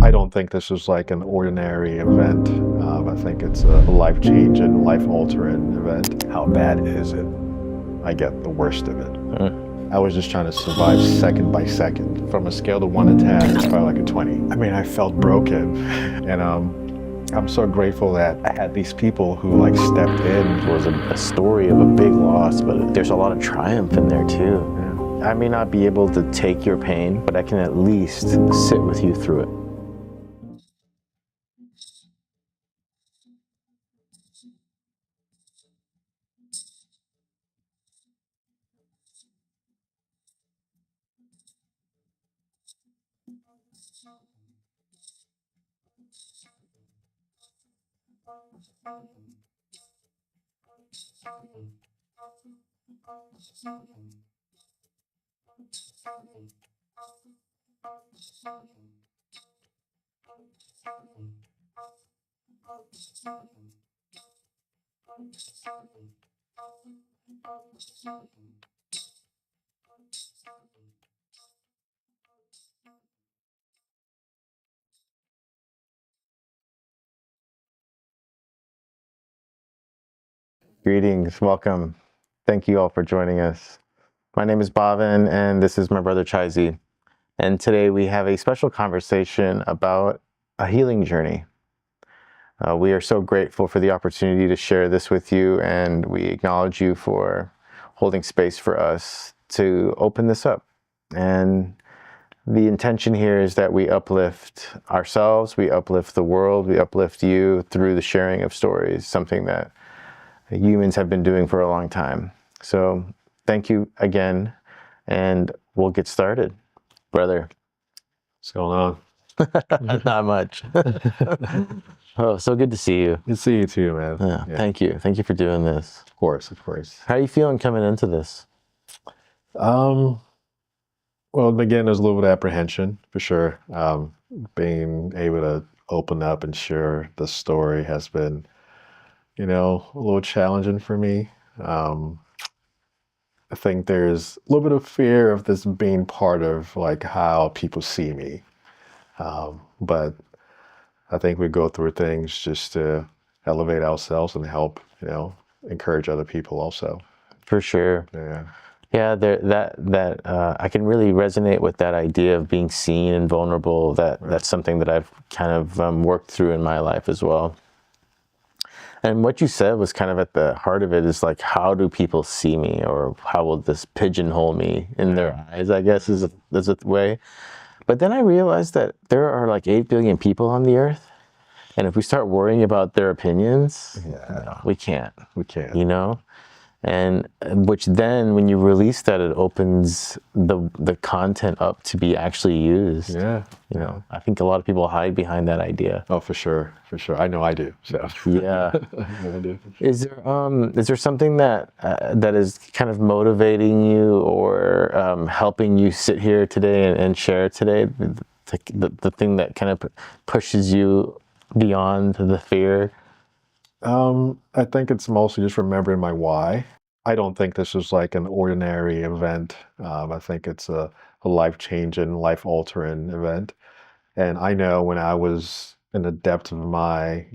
I don't think this is like an ordinary event. I think it's a life-changing, life-altering event. How bad is it? I get the worst of it. I was just trying to survive second by second. From a scale of 1 to 10, it's probably like a 20. I mean, I felt broken. And I'm so grateful that I had these people who like stepped in. It was a story of a big loss, but there's a lot of triumph in there too. I may not be able to take your pain, but I can at least sit with you through it. Greetings, welcome. Thank you all for joining us. My name is Bhavin and this is my brother Iykyk. And today we have a special conversation about a healing journey. We are so grateful for the opportunity to share this with you, and we acknowledge you for holding space for us to open this up. And the intention here is that we uplift ourselves, we uplift the world, we uplift you through the sharing of stories, something that humans have been doing for a long time. So thank you again, and we'll get started. Brother. What's going on? Not much. Oh, so good to see you. Good to see you too, man. Yeah. Thank you. Thank you for doing this. Of course, of course. How are you feeling coming into this? Well, again, there's a little bit of apprehension for sure. Being able to open up and share the story has been, a little challenging for me. I think there's a little bit of fear of this being part of like how people see me. But I think we go through things just to elevate ourselves and help, encourage other people also. For sure. Yeah. Yeah, I can really resonate with that idea of being seen and vulnerable. That's something that I've kind of worked through in my life as well. And what you said was kind of at the heart of it, is like, how do people see me, or how will this pigeonhole me in their eyes, I guess is a way. But then I realized that there are like 8 billion people on the earth. And if we start worrying about their opinions, we can't. And which then, when you release that, it opens the content up to be actually used. Yeah. I think a lot of people hide behind that idea. Oh, for sure. I know I do. So yeah. I do. Is there something that is kind of motivating you, or helping you sit here today and share today? The thing that kind of pushes you beyond the fear? I think it's mostly just remembering my why. I don't think this is like an ordinary event. I think it's a life-changing, life-altering event. And I know when I was in the depth of my,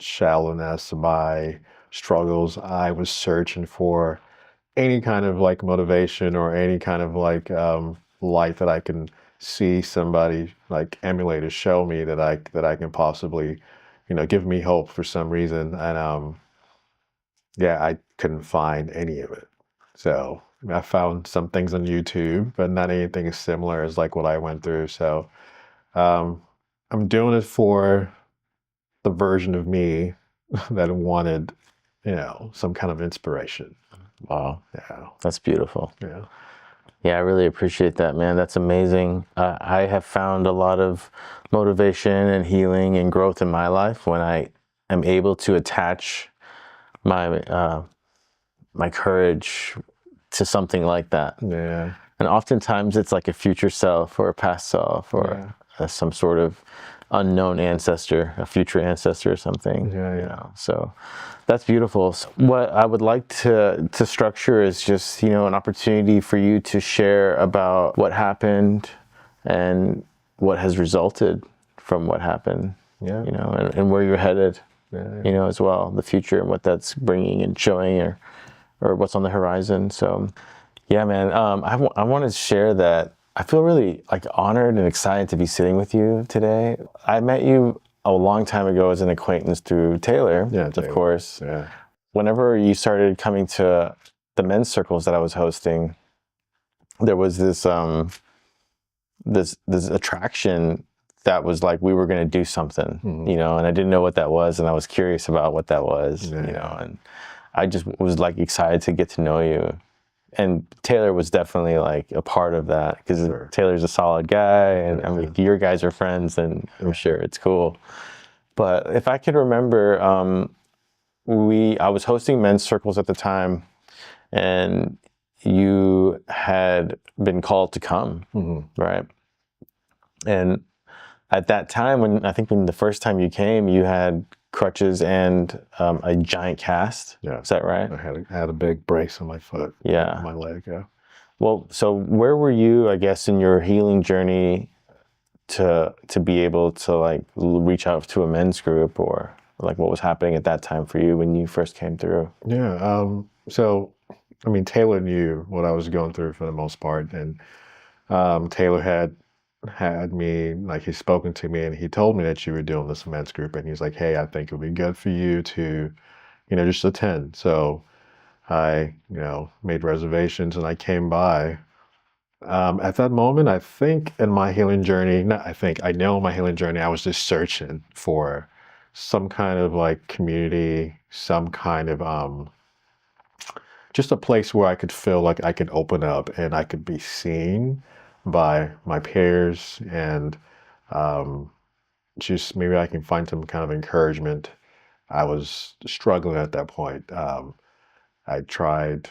shallowness, my struggles, I was searching for any kind of like motivation or any kind of like light that I can see somebody like emulate or show me that I can possibly, give me hope for some reason. And I couldn't find any of it. So I found some things on YouTube, but not anything as similar as like what I went through. So I'm doing it for the version of me that wanted, some kind of inspiration. Wow. Yeah. That's beautiful. Yeah. Yeah, I really appreciate that, man. That's amazing. I have found a lot of motivation and healing and growth in my life when I am able to attach my my courage to something like that. Yeah. And oftentimes it's like a future self or a past self, or some sort of unknown ancestor, a future ancestor or something. So that's beautiful. So what I would like to structure is just, an opportunity for you to share about what happened and what has resulted from what happened, Yeah. you know, and where you're headed, Yeah. you know, as well, the future and what that's bringing and showing, or what's on the horizon. So, yeah, man, I want to share that I feel really like honored and excited to be sitting with you today. I met you a long time ago as an acquaintance through Taylor, Yeah, of Taylor. course. Yeah. Whenever you started coming to the men's circles that I was hosting, there was this this attraction that was like we were going to do something, you know, and I didn't know what that was, and I was curious about what that was, you know, and I just was like excited to get to know you. And Taylor was definitely like a part of that, because Taylor's a solid guy, and I mean, your guys are friends, and I'm sure it's cool. But if I could remember, I was hosting men's circles at the time, and you had been called to come, right? And at that time, when the first time you came, you had crutches and a giant cast. Yeah. Is that right? I had a big brace on my foot. Yeah. On my leg. Yeah. Well, so where were you, I guess, in your healing journey to be able to like reach out to a men's group, or like what was happening at that time for you when you first came through? Yeah. So, I mean, Taylor knew what I was going through for the most part, and Taylor had me, like, he's spoken to me, and he told me that you were doing this men's group, and he's like, hey, I think it would be good for you to, you know, just attend. So I, you know, made reservations, and I came by. At that moment, I think in my healing journey, not I think, I know in my healing journey, I was just searching for some kind of like community, some kind of just a place where I could feel like I could open up and I could be seen by my peers, and just maybe I can find some kind of encouragement. I was struggling at that point. I tried,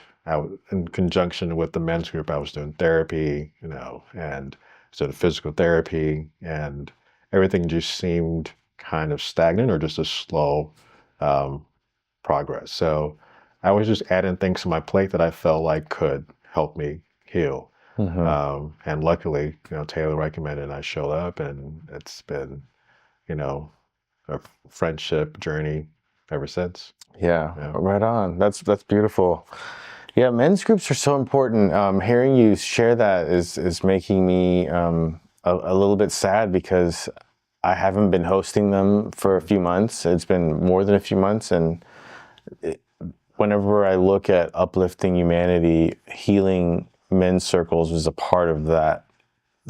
in conjunction with the men's group, I was doing therapy, you know, and so the physical therapy, and everything just seemed kind of stagnant or just a slow progress. So I was just adding things to my plate that I felt like could help me heal. And luckily, you know, Taylor recommended, and I showed up, and it's been, you know, a friendship journey ever since. Yeah, right on. That's beautiful. Yeah, men's groups are so important. Hearing you share that is making me a little bit sad, because I haven't been hosting them for a few months. It's been more than a few months, and whenever I look at uplifting humanity, healing men's circles was a part of that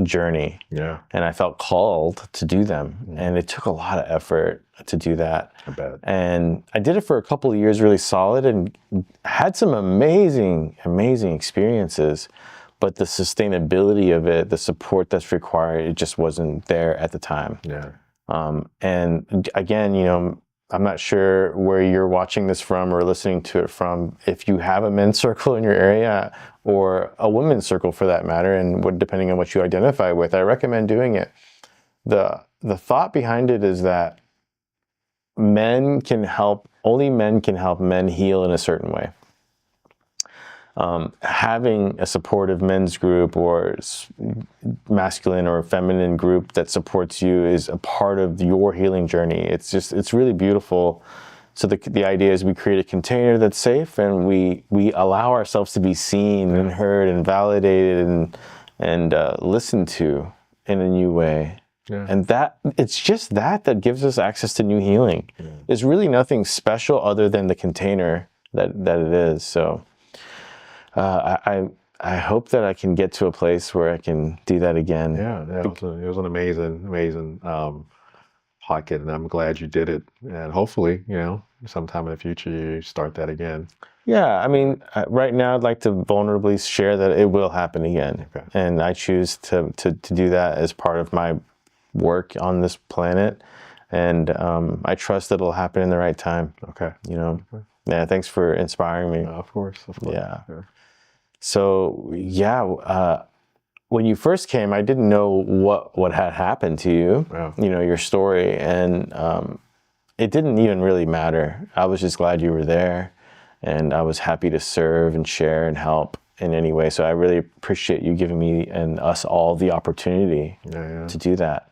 journey. Yeah. And I felt called to do them. And it took a lot of effort to do that. I bet. And I did it for a couple of years really solid, and had some amazing experiences. But the sustainability of it, the support that's required, it just wasn't there at the time. Yeah. And again, you know, I'm not sure where you're watching this from or listening to it from, if you have a men's circle in your area, or a women's circle for that matter, and depending on what you identify with, I recommend doing it. The thought behind it is that only men can help men heal in a certain way. Having a supportive men's group, or masculine or feminine group that supports you, is a part of your healing journey. It's really beautiful. So the idea is we create a container that's safe, and we allow ourselves to be seen and heard and validated and listened to in a new way. Yeah. And it's just that gives us access to new healing. Yeah. There's really nothing special other than the container that it is. So I hope that I can get to a place where I can do that again. Yeah, it was an amazing pocket, and I'm glad you did it. And hopefully, you know, sometime in the future you start that again. Yeah, I mean, right now I'd like to vulnerably share that it will happen again. Okay. And I choose to do that as part of my work on this planet. And I trust that it'll happen in the right time. Okay. You know, yeah, thanks for inspiring me. Of course. Yeah. So, yeah, when you first came, I didn't know what had happened to you, you know, your story. And it didn't even really matter. I was just glad you were there. And I was happy to serve and share and help in any way. So I really appreciate you giving me and us all the opportunity to do that.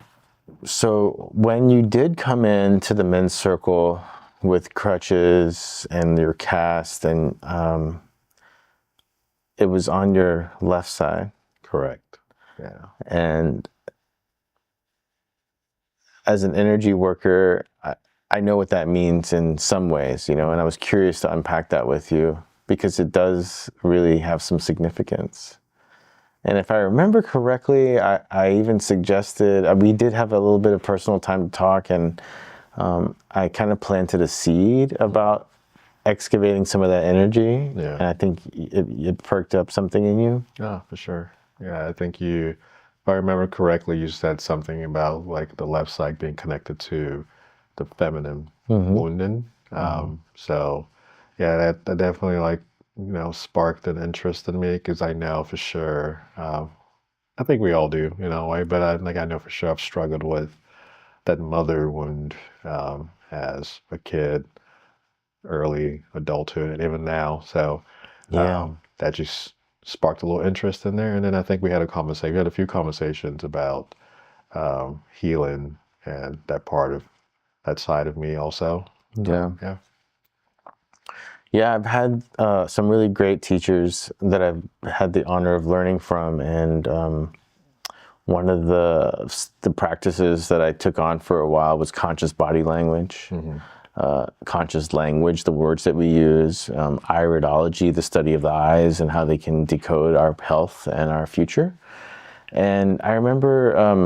So when you did come into the men's circle with crutches and your cast, and it was on your left side. Correct. Yeah. And as an energy worker, I know what that means in some ways, and I was curious to unpack that with you because it does really have some significance. And if I remember correctly, I even suggested, we did have a little bit of personal time to talk, and I kind of planted a seed about excavating some of that energy. Yeah. And I think it perked up something in you. Oh, for sure. Yeah, I think if I remember correctly, you said something about like the left side being connected to the feminine wounding. So yeah, that definitely like, sparked an interest in me because I know for sure, I think we all do, right? But I know for sure I've struggled with that mother wound as a kid, early adulthood, and even now. So Yeah. that just sparked a little interest in there. And then I think we had a few conversations about healing and that side of me also. Yeah. Yeah. Yeah, I've had some really great teachers that I've had the honor of learning from, and one of the practices that I took on for a while was conscious body language, conscious language, the words that we use, iridology, the study of the eyes and how they can decode our health and our future. And I remember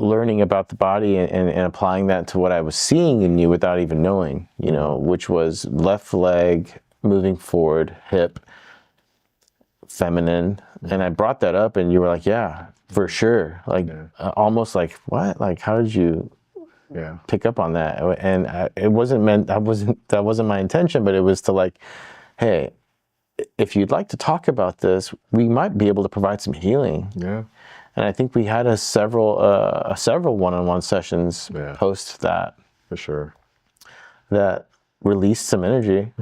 learning about the body and applying that to what I was seeing in you without even knowing, which was left leg moving forward, hip, feminine. And I brought that up and you were like, yeah, for sure. Like almost like, what? Like, how did you pick up on that? And it wasn't meant, that wasn't my intention, but it was to like, hey, if you'd like to talk about this, we might be able to provide some healing. Yeah. And I think we had several one-on-one sessions post that. For sure. That released some energy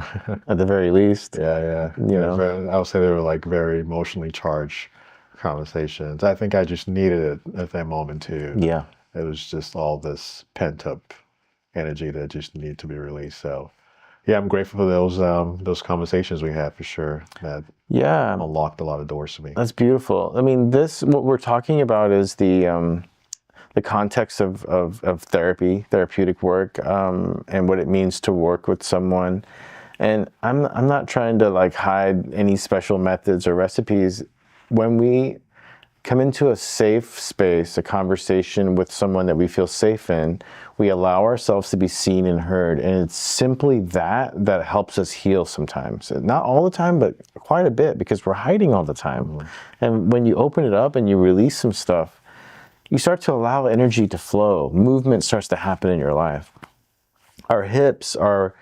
at the very least. Yeah. I would say they were like very emotionally charged conversations. I think I just needed it at that moment too. Yeah. It was just all this pent up energy that just needed to be released. So yeah, I'm grateful for those conversations we had for sure. That unlocked a lot of doors for me. That's beautiful. I mean, what we're talking about is the context of therapeutic work, and what it means to work with someone. And I'm not trying to like hide any special methods or recipes. When we come into a safe space, a conversation with someone that we feel safe in, we allow ourselves to be seen and heard. And it's simply that helps us heal sometimes. Not all the time, but quite a bit, because we're hiding all the time. And when you open it up and you release some stuff, you start to allow energy to flow. Movement starts to happen in your life. Our hips are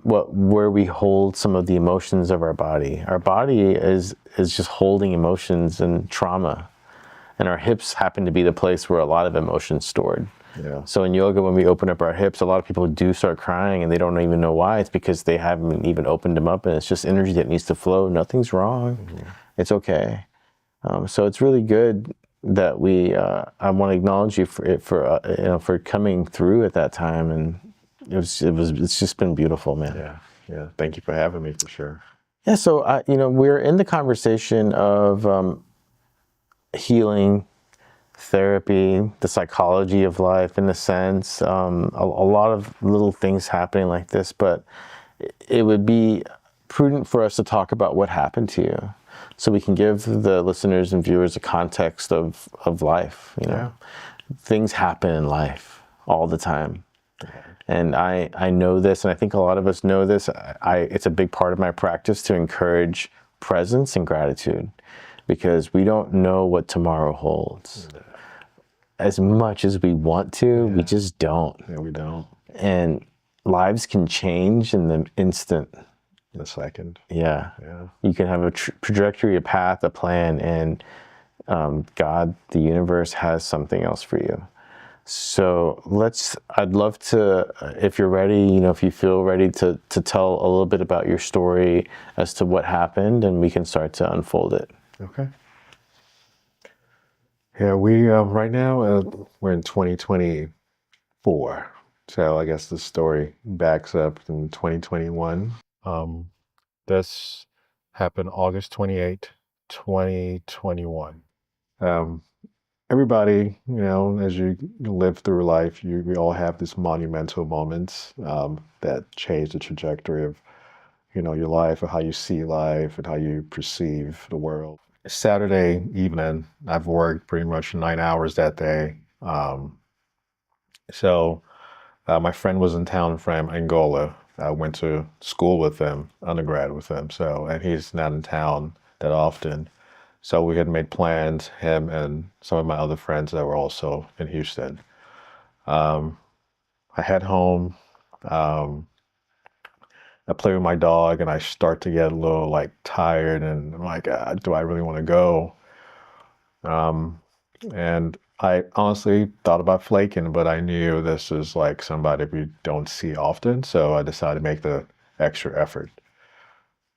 where we hold some of the emotions of our body. Our body is just holding emotions and trauma. And our hips happen to be the place where a lot of emotion's stored. Yeah. So in yoga, when we open up our hips, a lot of people do start crying and they don't even know why. It's because they haven't even opened them up, and it's just energy that needs to flow. Nothing's wrong. It's okay. So it's really good that I want to acknowledge you for coming through at that time, and it's just been beautiful, man. Yeah. Thank you for having me, for sure. Yeah. So we're in the conversation of healing, therapy, the psychology of life, in a sense. A lot of little things happening like this, but it would be prudent for us to talk about what happened to you, so we can give the listeners and viewers a context of life. Things happen in life all the time. And I know this, and I think a lot of us know this. It's a big part of my practice to encourage presence and gratitude, because we don't know what tomorrow holds. As much as we want to, we just don't. Yeah, we don't. And lives can change in the instant. In a second. Yeah. You can have a trajectory, a path, a plan, and God, the universe, has something else for you. So I'd love to, if you're ready, if you feel ready to tell a little bit about your story as to what happened, and we can start to unfold it. Okay. Yeah, we right now we're in 2024, so I guess the story backs up in 2021. Um, this happened August 28th, 2021. Um, Everybody, as you live through life, we all have these monumental moments that change the trajectory of, your life or how you see life and how you perceive the world. Saturday evening, I've worked pretty much 9 hours that day. So my friend was in town from Angola. I went to school with him, undergrad with him. So, and he's not in town that often. So we had made plans, him and some of my other friends that were also in Houston. Um, I head home. Um, I play with my dog, and I start to get a little like tired, and I'm like, do I really want to go? Um, and I honestly thought about flaking, but I knew this is like somebody we don't see often, so I decided to make the extra effort.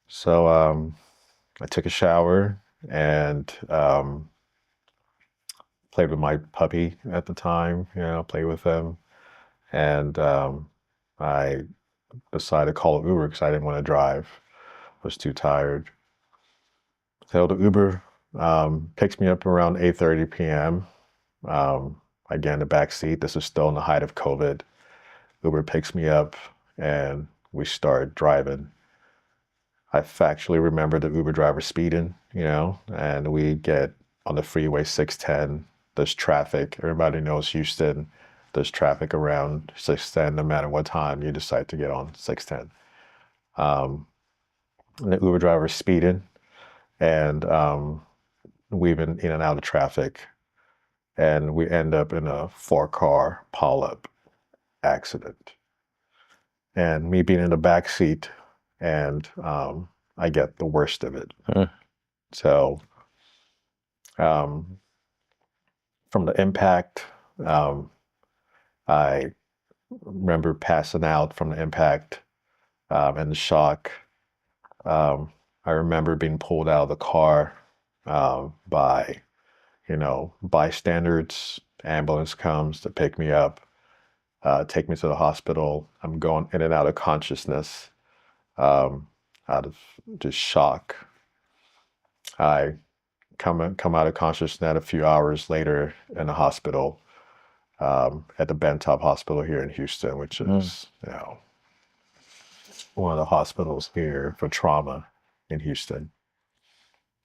So I took a shower and played with my puppy at the time, played with him. And I decided to call an Uber because I didn't want to drive. I was too tired. So the Uber picks me up around 8:30 p.m. I get in the back seat. This is still in the height of COVID. Uber picks me up and we start driving. I factually remember the Uber driver speeding, and we get on the freeway 610. There's traffic. Everybody knows Houston. There's traffic around 610 no matter what time you decide to get on 610. And the Uber driver is speeding, and we've been in and out of traffic, and we end up in a four-car pileup accident. And me being in the back seat, and I get the worst of it. So um, from the impact, um, I remember passing out from the impact and the shock. I remember being pulled out of the car by, bystanders. Ambulance comes to pick me up, take me to the hospital. I'm going in and out of consciousness, um, out of just shock. I come out of consciousness a few hours later in the hospital, at the Bentop Hospital here in Houston, which is, one of the hospitals here for trauma in Houston.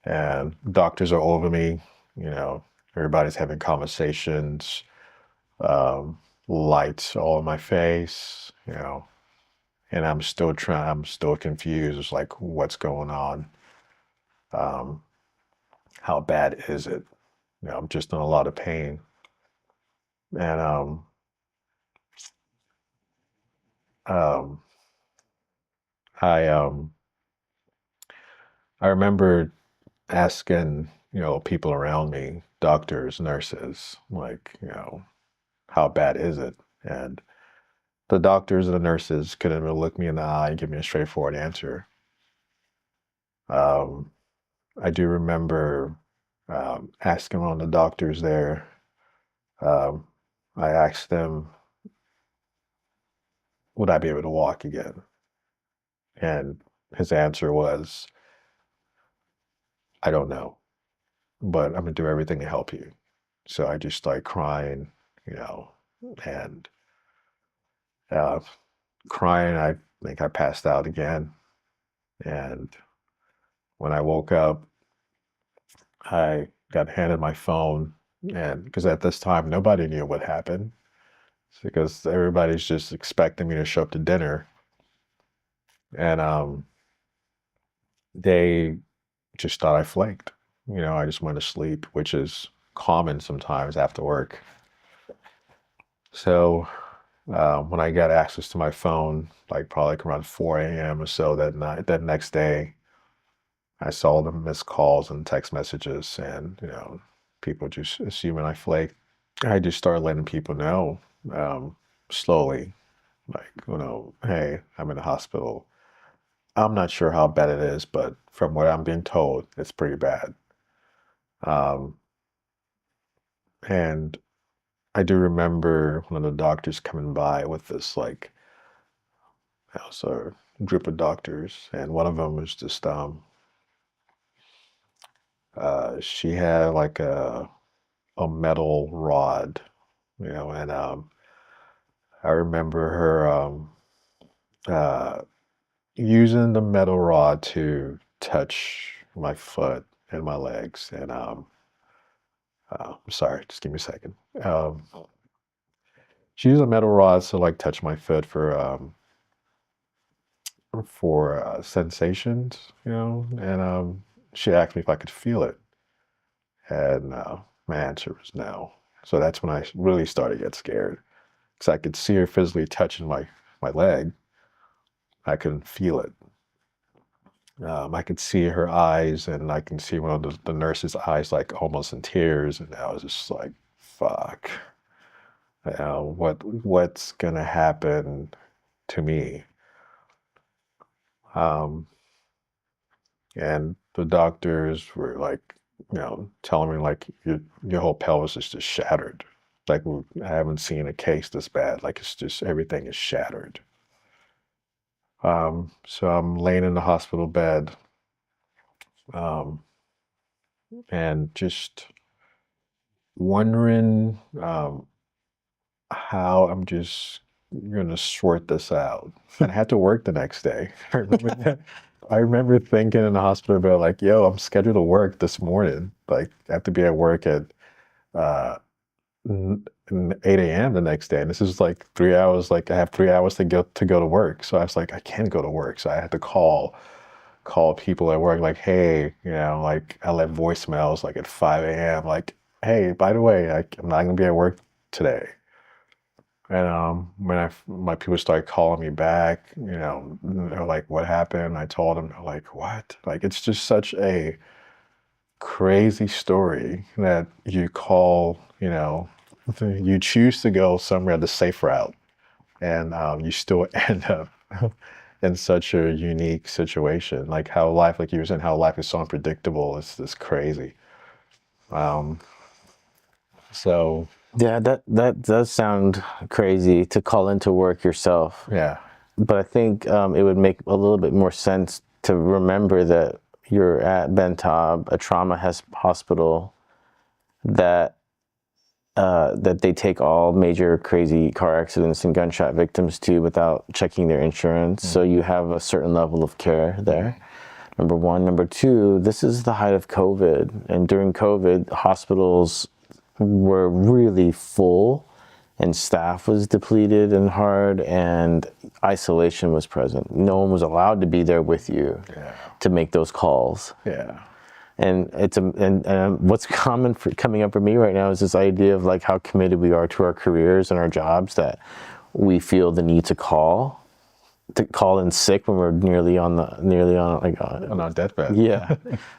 And doctors are over me, you know, everybody's having conversations, um, lights all in my face, and I'm still confused. It's like, what's going on? Um, how bad is it? I'm just in a lot of pain. And um, I I remember asking, people around me, doctors, nurses, like, how bad is it? And the doctors and the nurses couldn't even look me in the eye and give me a straightforward answer. Um, I do remember asking one of the doctors there. Um, I asked them, would I be able to walk again? And his answer was, I don't know, but I'm gonna do everything to help you. So I just started crying, you know, and uh, crying. I think I passed out again. And when I woke up, I got handed my phone. And because at this time, nobody knew what happened. It's because everybody's just expecting me to show up to dinner. And they just thought I flaked. I just went to sleep, which is common sometimes after work. So when I got access to my phone, like probably around 4 a.m. or so that night, that next day, I saw the missed calls and text messages, and people just assuming I flaked. I just started letting people know slowly, like hey, I'm in the hospital. I'm not sure how bad it is, but from what I'm being told, it's pretty bad. Um, And I do remember one of the doctors coming by with this like, it was a group of doctors, and one of them was just she had like a metal rod, and I remember her uh using the metal rod to touch my foot and my legs, and I'm sorry, just give me a second. Um, she used a metal rod to like touch my foot for sensations, and she asked me if I could feel it, and my answer was no. So that's when I really started to get scared because I could see her physically touching my leg. I couldn't feel it. I could see her eyes, and I can see one of the nurse's eyes, like almost in tears, and I was just like, "Fuck, what's gonna happen to me?" Um, and the doctors were like, telling me like your whole pelvis is just shattered. Like I haven't seen a case this bad. Like it's just everything is shattered. So I'm laying in the hospital bed, um, and just wondering how I'm just gonna sort this out. And I had to work the next day. I remember that. I remember thinking in the hospital about like, yo, I'm scheduled to work this morning. Like I have to be at work at uh 8 a.m. the next day. And this is like 3 hours, like I have 3 hours to go to work. So I was like, I can't go to work. So I had to call people at work like, hey, like I left voicemails like at 5 a.m. Like, hey, by the way, I'm not gonna be at work today. And when my people started calling me back, they're like, "What happened?" I told them, they're like, "What?" Like it's just such a crazy story that you call, you choose to go somewhere the safe route, and you still end up in such a unique situation. Like how life, like you were saying, how life is so unpredictable. It's crazy. Um, so Yeah, that does sound crazy to call into work yourself. yeah, But I think it would make a little bit more sense to remember that you're at Bentab, a trauma hospital that that they take all major crazy car accidents and gunshot victims to without checking their insurance. So you have a certain level of care there. Number one. Number two, this is the height of COVID. And during COVID, hospitals were really full and staff was depleted and hard and isolation was present. No one was allowed to be there with you to make those calls. yeah, And and what's common for coming up for me right now is this idea of like how committed we are to our careers and our jobs that we feel the need to call in sick when we're nearly on like on our deathbed. yeah,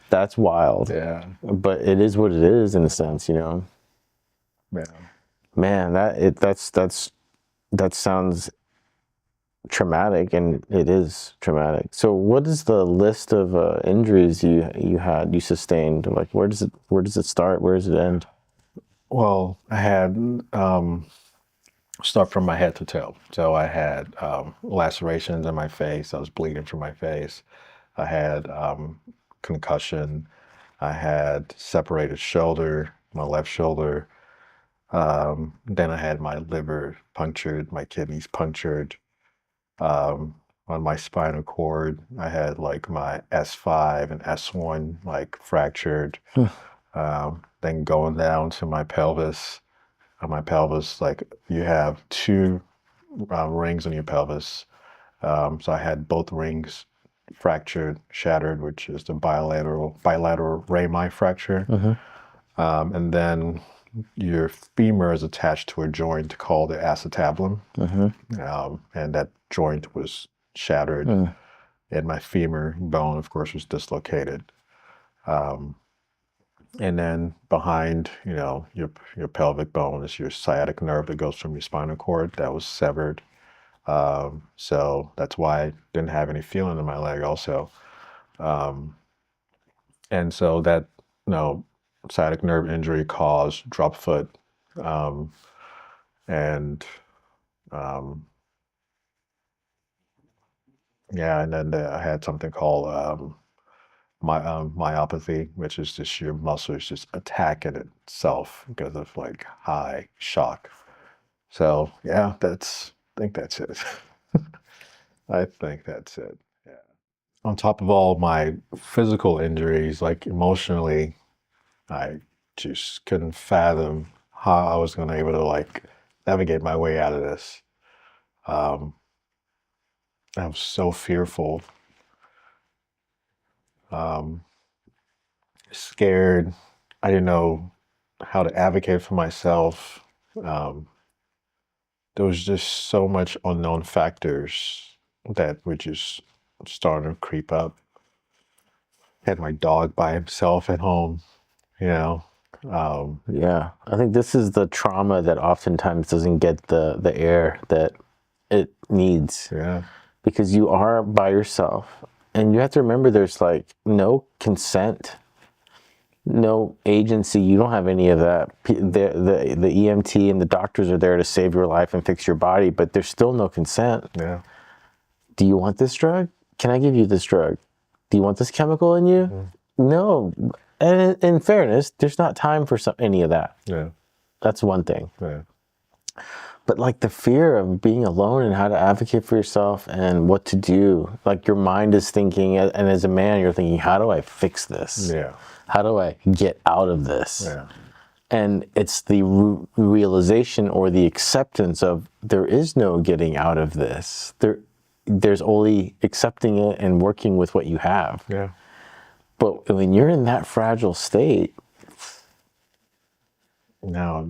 that's wild. Yeah, But it is what it is in a sense, man. Man, that sounds traumatic, and it is traumatic. So what is the list of injuries you sustained? Like where does it start? Where does it end? Well, I had stuff from my head to toe. So I had lacerations in my face. I was bleeding from my face. I had concussion. I had separated shoulder, my left shoulder. Then I had my liver punctured, my kidneys punctured. Um, on my spinal cord, I had like my S5 and S1 like fractured. Then going down to my pelvis. On my pelvis, like you have two rings on your pelvis. So I had both rings fractured, shattered, which is the bilateral rami fracture. And then your femur is attached to a joint called the acetabulum, and that joint was shattered, and my femur bone, of course, was dislocated. And then behind, your pelvic bone is your sciatic nerve that goes from your spinal cord that was severed. So that's why I didn't have any feeling in my leg also. And so that, you know, sciatic nerve injury caused drop foot, um, and um, yeah, and then I had something called myopathy, which is just your muscles just attacking itself because of like high shock. So yeah, I think that's it. I think that's it. Yeah. On top of all my physical injuries, like emotionally, I just couldn't fathom how I was going to be able to like navigate my way out of this. Um, I was so fearful, um, scared. I didn't know how to advocate for myself. Um, there was just so much unknown factors that were just starting to creep up. Had my dog by himself at home, you know. Um, Yeah, I think this is the trauma that oftentimes doesn't get the air that it needs, yeah, because you are by yourself, and you have to remember there's like no consent, no agency. You don't have any of that. The EMT and the doctors are there to save your life and fix your body, but there's still no consent. yeah. Do you want this drug? Can I give you this drug? Do you want this chemical in you? Mm, No. And in fairness, there's not time for any of that. yeah, That's one thing. yeah, But like the fear of being alone and how to advocate for yourself and what to do, like your mind is thinking, and as a man, you're thinking, how do I fix this? yeah, How do I get out of this? yeah, And it's the realization or the acceptance of there is no getting out of this. There's only accepting it and working with what you have. yeah, But when you're in that fragile state, now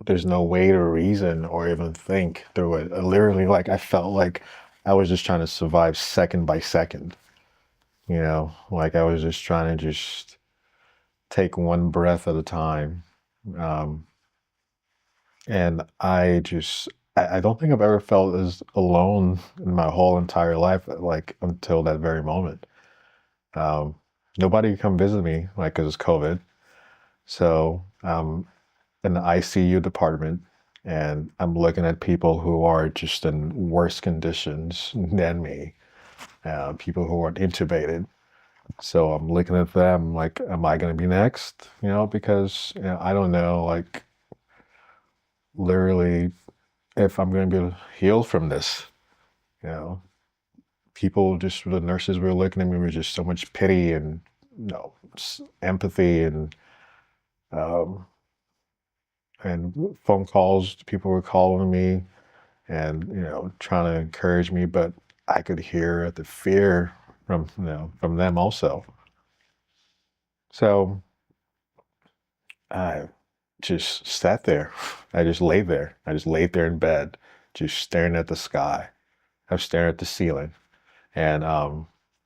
there's no way to reason or even think through it. Literally, like I felt like I was just trying to survive second by second, you know, like I was just trying to just take one breath at a time. Um, and I don't think I've ever felt as alone in my whole entire life, like until that very moment. Um, Nobody could come visit me, like, because it's COVID. So, in the ICU department, and I'm looking at people who are just in worse conditions than me, people who are intubated. So I'm looking at them like, am I going to be next? You know, because I don't know, like, literally, if I'm going to be able to heal from this. You know, people just the nurses were looking at me with just so much pity and empathy um, and phone calls. People were calling me and trying to encourage me, but I could hear the fear from them also. So I just sat there. I just laid there. I just laid there in bed, just staring at the sky. I was staring at the ceiling, and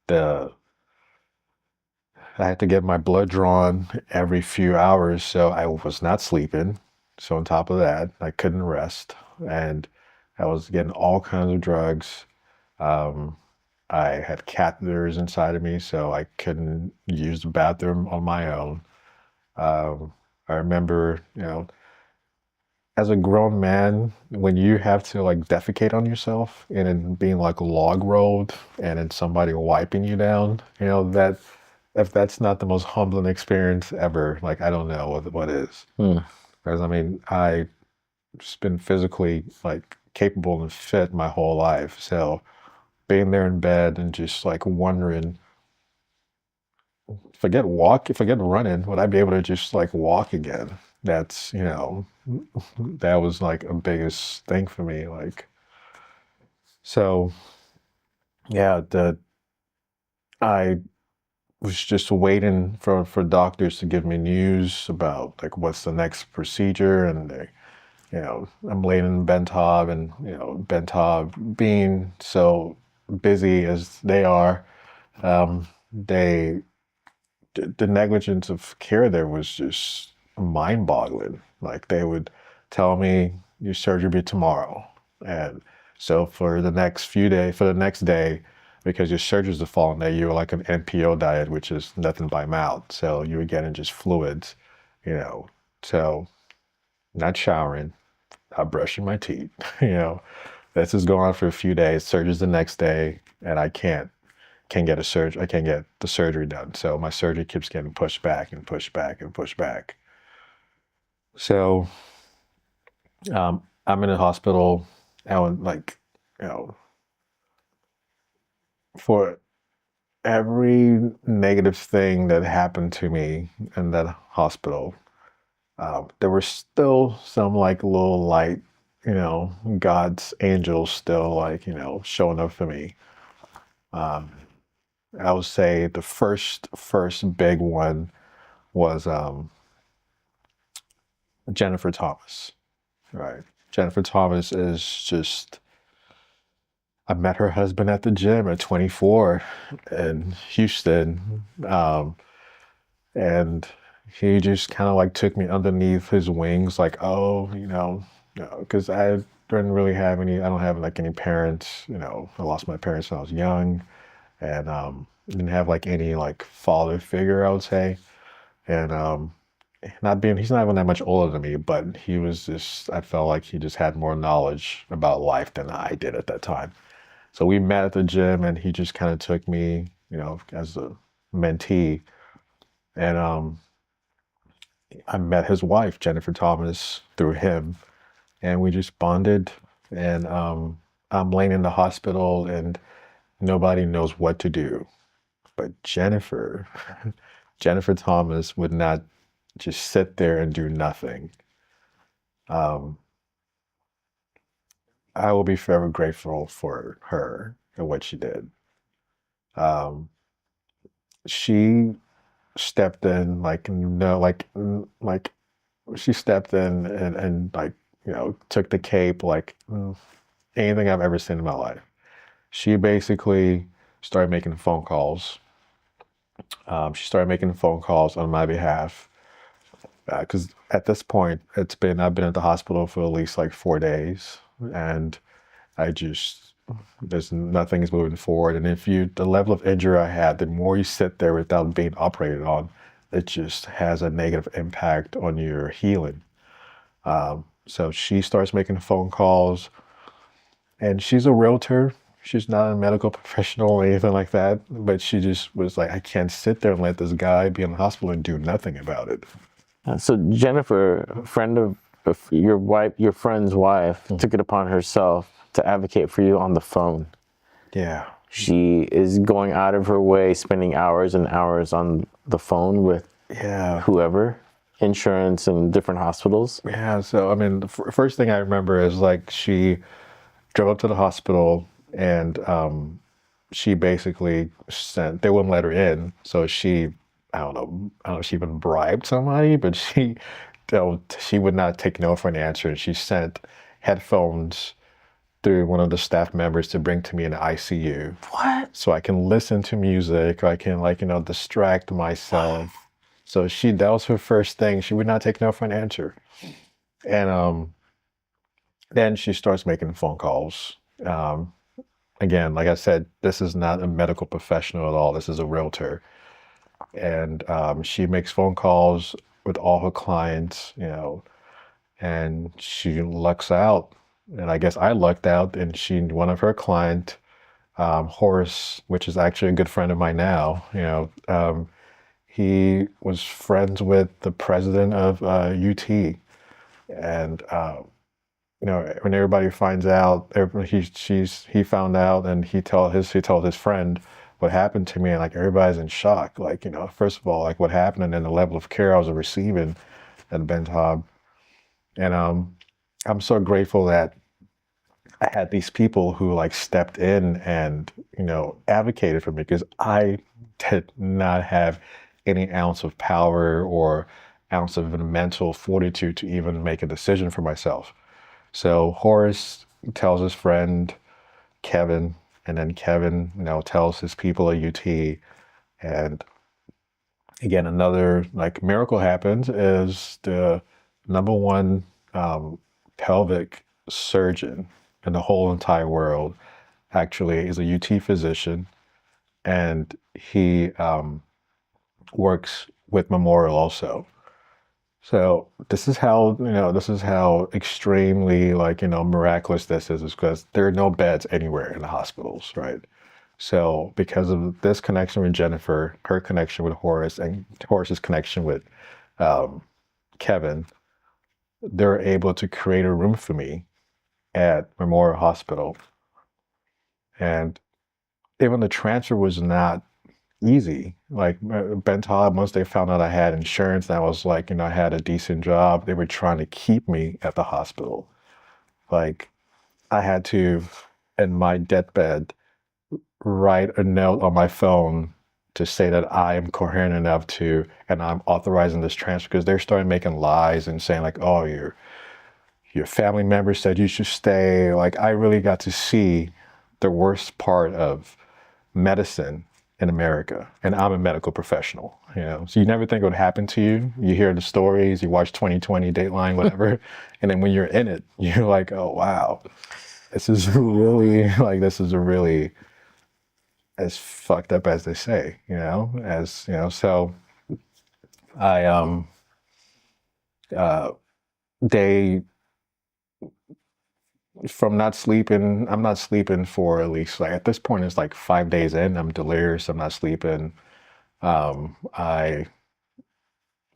the I had to get my blood drawn every few hours, so I was not sleeping. So on top of that, I couldn't rest, and I was getting all kinds of drugs. Um, I had catheters inside of me, so I couldn't use the bathroom on my own. Um, I remember, as a grown man, when you have to like defecate on yourself and then being like log rolled and then somebody wiping you down, that if that's not the most humbling experience ever, like I don't know what is. hmm, Because I mean, I just been physically like capable and fit my whole life. So being there in bed and just like wondering, forget running, would I be able to just like walk again? That's, that was like a biggest thing for me. Like, so yeah, I was just waiting for doctors to give me news about like what's the next procedure, and I'm laying in Bentov, and Bentov being so busy as they are, they the negligence of care there was just mind-boggling. Like they would tell me your surgery will be tomorrow, and so for the next day, because your surgeries are falling there. You were like an NPO diet, which is nothing by mouth. So you were getting just fluids, you know. So not showering, not brushing my teeth, you know. This is going on for a few days. Surgery's the next day, and I can't get a surgery. I can't get the surgery done. So my surgery keeps getting pushed back and pushed back and pushed back. So I'm in the hospital, and like, you know, for every negative thing that happened to me in that hospital, there was still some like little light, you know, God's angels still like, you know, showing up for me. Um, I would say the first big one was Jennifer Thomas. Right. Jennifer Thomas is just, I met her husband at the gym at 24 in Houston. And he just kind of like took me underneath his wings, like, oh, you know, because I didn't really have any, I don't have like any parents, you know, I lost my parents when I was young, and didn't have like any like father figure, I would say. And not being, he's not even that much older than me, but he was just, I felt like he just had more knowledge about life than I did at that time. So we met at the gym, and he just kind of took me, you know, as a mentee. And I met his wife, Jennifer Thomas, through him, and we just bonded. And I'm laying in the hospital, and nobody knows what to do. But Jennifer, Jennifer Thomas would not just sit there and do nothing. Um, I will be forever grateful for her and what she did. Um, she stepped in like no, like she stepped in and like, you know, took the cape like anything I've ever seen in my life. She basically started making phone calls. She started making phone calls on my behalf, because at this point I've been at the hospital for at least like 4 days, and I just, there's nothing is moving forward. And if you, the level of injury I had, the more you sit there without being operated on, it just has a negative impact on your healing. So she starts making phone calls, and she's a realtor. She's not a medical professional or anything like that, but she just was like, I can't sit there and let this guy be in the hospital and do nothing about it. So Jennifer, a friend of your wife, your friend's wife, took it upon herself to advocate for you on the phone. Yeah. She is going out of her way, spending hours and hours on the phone with Yeah. whoever, insurance and different hospitals. Yeah. So, I mean, the first thing I remember is like she drove up to the hospital, and she basically sent, they wouldn't let her in. So she, I don't know if she even bribed somebody, but she would not take no for an answer. And she sent headphones through one of the staff members to bring to me in the ICU. What? So I can listen to music, or I can like, you know, distract myself. So that was her first thing. She would not take no for an answer. And then she starts making phone calls. Again, like I said, this is not a medical professional at all. This is a realtor. And she makes phone calls with all her clients, you know, and she lucks out. And I guess I lucked out, and one of her client, Horace, which is actually a good friend of mine now, you know, he was friends with the president of UT. And you know, when everybody finds out, he found out, and he told his friend what happened to me, and like everybody's in shock. Like, you know, first of all, like what happened, and then the level of care I was receiving at Ben Taub. And I'm so grateful that I had these people who like stepped in and, you know, advocated for me, because I did not have any ounce of power or ounce of mental fortitude to even make a decision for myself. So Horace tells his friend Kevin, and then Kevin, you know, tells his people at UT. And again, another like miracle happens, is the number one pelvic surgeon in the whole entire world actually is a UT physician. and he works with Memorial also. So this is how, this is how extremely, like, miraculous this is because there are no beds anywhere in the hospitals, right? So because of this connection with Jennifer, her connection with Horace, and Horace's connection with Kevin, they're able to create a room for me at Memorial Hospital. And even the transfer was not easy. Like Ben Taub, once they found out I had insurance and I was like, I had a decent job, they were trying to keep me at the hospital. Like I had to, in my deathbed, write a note on my phone to say that I am coherent enough to, and I'm authorizing this transfer because they're starting making lies and saying like, oh, your family member said you should stay. Like I really got to see the worst part of medicine in America, and I'm a medical professional, so you never think it would happen to you. You hear the stories, you watch 2020, Dateline, whatever, and then when you're in it, you're like, oh wow, this is really as fucked up as they say, so I they from not sleeping, I'm not sleeping for at least, like, at this point it's like 5 days in, I'm delirious, I'm not sleeping. I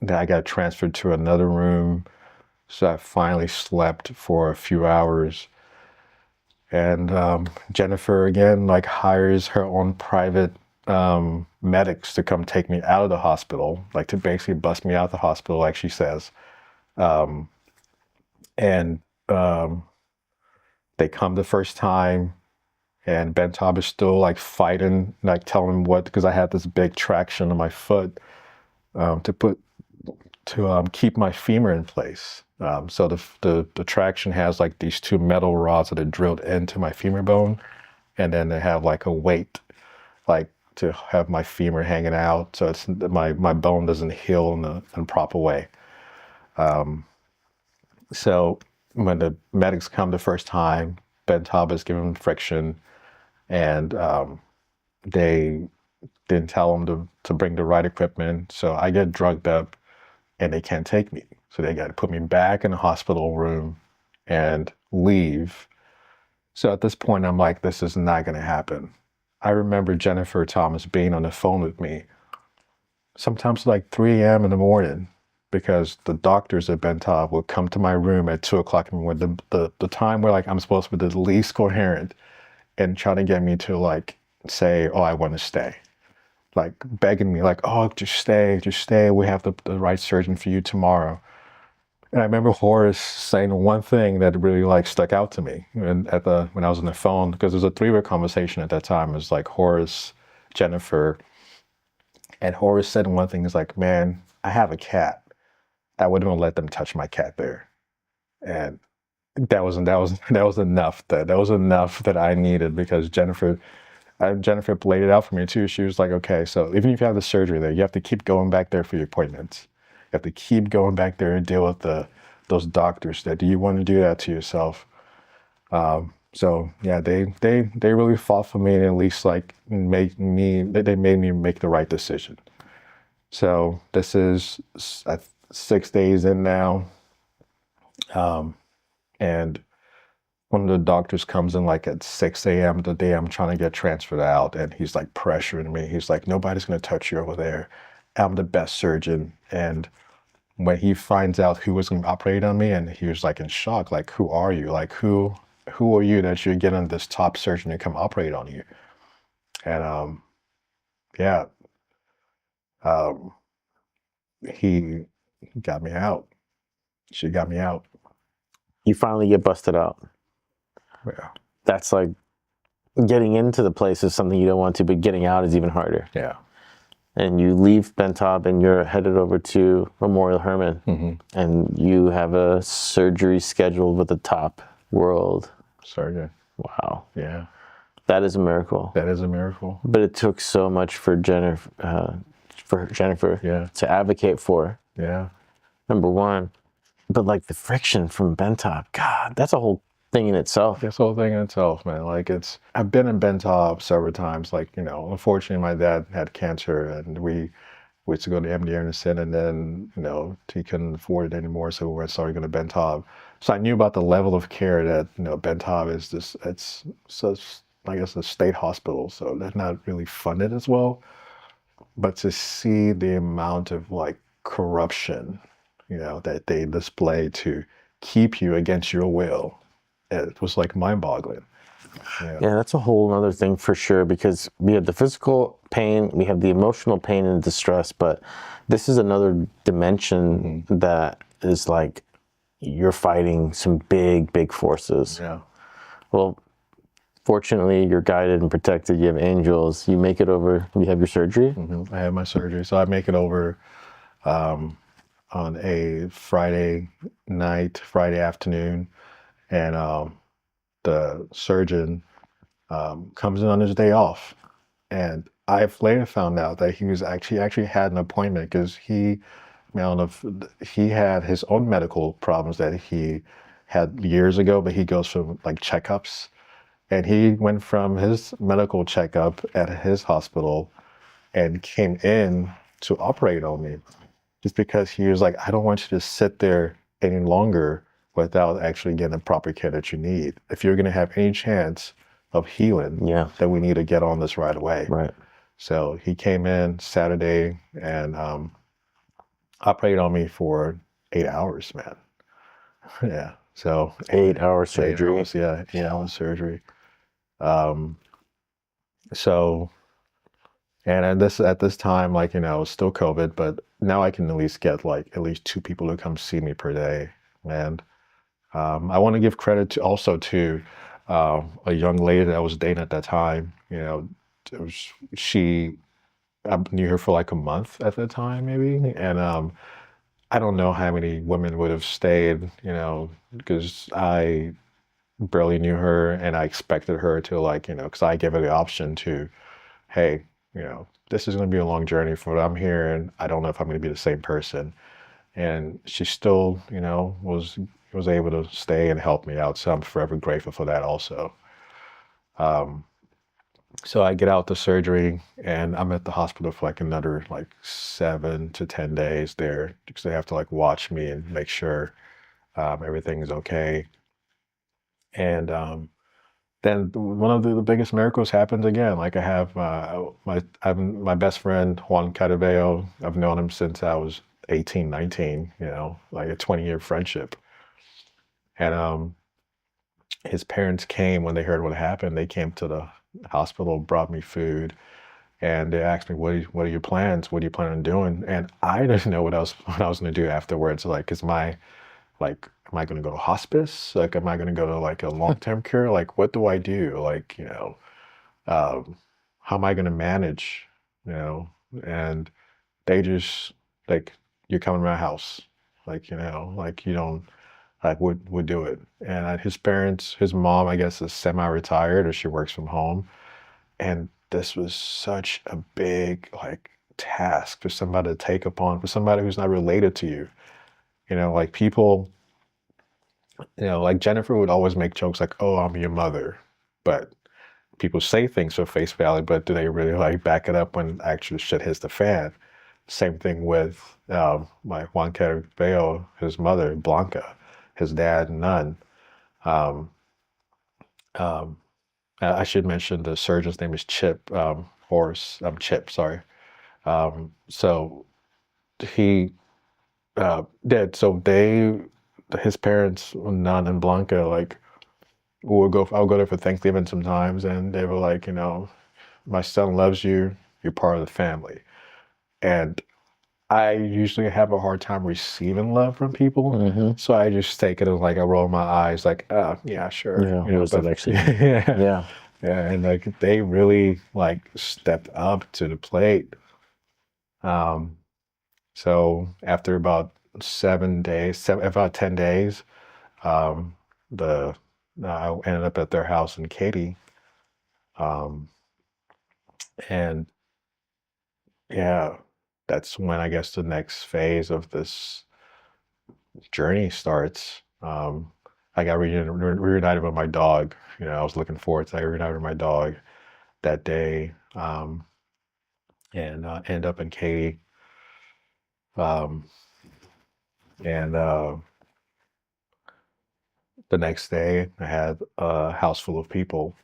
got transferred to another room, so I finally slept for a few hours. And Jennifer again, like, hires her own private medics to come take me out of the hospital, like to basically bust me out of the hospital, like she says. And they come the first time, and Ben Taub is still like fighting, like telling him what, because I had this big traction on my foot to keep my femur in place. So the traction has like these two metal rods that are drilled into my femur bone, and then they have like a weight, like to have my femur hanging out, so it's my bone doesn't heal in the proper way. So when the medics come the first time, Ben Taub is giving friction, and they didn't tell them to bring the right equipment. So I get drugged up, and they can't take me. So they got to put me back in the hospital room and leave. So at this point, I'm like, this is not going to happen. I remember Jennifer Thomas being on the phone with me, sometimes like 3 a.m. in the morning, because the doctors at Ben Taub would come to my room at 2 o'clock in the morning, the time where like I'm supposed to be the least coherent, and trying to get me to like say, oh, I want to stay. Like begging me, like, oh, just stay. We have the right surgeon for you tomorrow. And I remember Horace saying one thing that really like stuck out to me. And when I was on the phone, because there was a 3-way conversation at that time. It was like Horace, Jennifer, and Horace said one thing. Is like, man, I have a cat. I wouldn't even let them touch my cat there. And that was enough. That was enough that I needed, because Jennifer laid it out for me too. She was like, okay, so even if you have the surgery there, you have to keep going back there for your appointments. You have to keep going back there and deal with those doctors. Do you want to do that to yourself? So yeah, they really fought for me, and at least like they made me make the right decision. So this is 6 days in now, and one of the doctors comes in like at 6 a.m. the day I'm trying to get transferred out, and he's like pressuring me. He's like, nobody's going to touch you over there. I'm the best surgeon. And when he finds out who was going to operate on me, and he was like in shock, like, who are you? Like, who are you that you're getting this top surgeon to come operate on you? And yeah, he got me out. She got me out. You finally get busted out. Yeah. That's like getting into the place is something you don't want to, but getting out is even harder. Yeah. And you leave Ben Taub and you're headed over to Memorial Hermann, and you have a surgery scheduled with a top world surgeon. Wow. Yeah. That is a miracle. That is a miracle. But it took so much for Jennifer to advocate for. Yeah. Number one. But like the friction from Ben Taub, God, that's a whole thing in itself. This whole thing in itself, man. Like I've been in Bentov several times. Like, unfortunately, my dad had cancer, and we used to go to MD Anderson, and then, he couldn't afford it anymore, so we started going to Bentov. So I knew about the level of care that, Bentov is it's such, I guess, a state hospital, so they're not really funded as well. But to see the amount of like corruption, that they display to keep you against your will, it was like mind-boggling. Yeah, that's a whole other thing for sure, because we have the physical pain, we have the emotional pain and distress, but this is another dimension that is like you're fighting some big, big forces. Yeah. Well, fortunately, you're guided and protected. You have angels. You make it over. You have your surgery. I had my surgery, so I make it over on a Friday night, Friday afternoon, and the surgeon comes in on his day off, and I've later found out that he was actually had an appointment because I don't know if he had his own medical problems that he had years ago, but he goes for like checkups, and he went from his medical checkup at his hospital and came in to operate on me just because he was like, I don't want you to sit there any longer without actually getting the proper care that you need. If you're going to have any chance of healing, Yeah. then we need to get on this right away. Right. So he came in Saturday and operated on me for 8 hours, man. Yeah. So 8 hour surgery. 8 hours, yeah, 8 hour surgery. Um, so, and at this time, like, it's still COVID, but now I can at least get like at least 2 people to come see me per day. And I want to give credit to also to a young lady that I was dating at that time. I knew her for like a month at the time, maybe. And I don't know how many women would have stayed, because I barely knew her and I expected her to, like, because I gave her the option to, hey, this is going to be a long journey from what I'm hearing. I don't know if I'm going to be the same person. And she still, was able to stay and help me out. So I'm forever grateful for that also. So I get out the surgery and I'm at the hospital for like another like 7 to 10 days there because they have to like watch me and make sure everything is okay. And then one of the biggest miracles happens again. Like I have my best friend Juan Carabello. I've known him since I was 18, 19. Like a 20-year friendship. And his parents came when they heard what happened. They came to the hospital, brought me food, and they asked me, "What are your plans? What do you plan on doing?" And I didn't know what I was going to do afterwards. Like, am I going to go to hospice? Like, am I going to go to like a long-term care? Like, what do I do? Like, um, how am I going to manage? You know, and they just like, you're coming to my house, like, like you don't like would do it. And his parents, his mom, I guess, is semi-retired or she works from home. And this was such a big like task for somebody to take upon, for somebody who's not related to you. Like people, like Jennifer would always make jokes like, "Oh, I'm your mother," but people say things for face value, but do they really like back it up when actual shit hits the fan? Same thing with my Juan Carabello, his mother Blanca, his dad Nun. Um, um, I should mention the surgeon's name is Chip Horace. Chip, sorry. So he did. So his parents, Nun and Blanca, like I'll go there for Thanksgiving sometimes, and they were like, my son loves you. You're part of the family. And I usually have a hard time receiving love from people. Mm-hmm. So I just take it as like I roll my eyes like, oh, yeah, sure. Yeah, what does that actually mean? Yeah. Yeah. Yeah, and like they really like stepped up to the plate. Um, so after about 7 days, about 10 days, um, the I ended up at their house in Katy. Um, and yeah, that's when I guess the next phase of this journey starts. I got reunited with my dog. You know, I was looking forward to reunited with my dog that day, and end up in Katy. Um, and The next day, I had a house full of people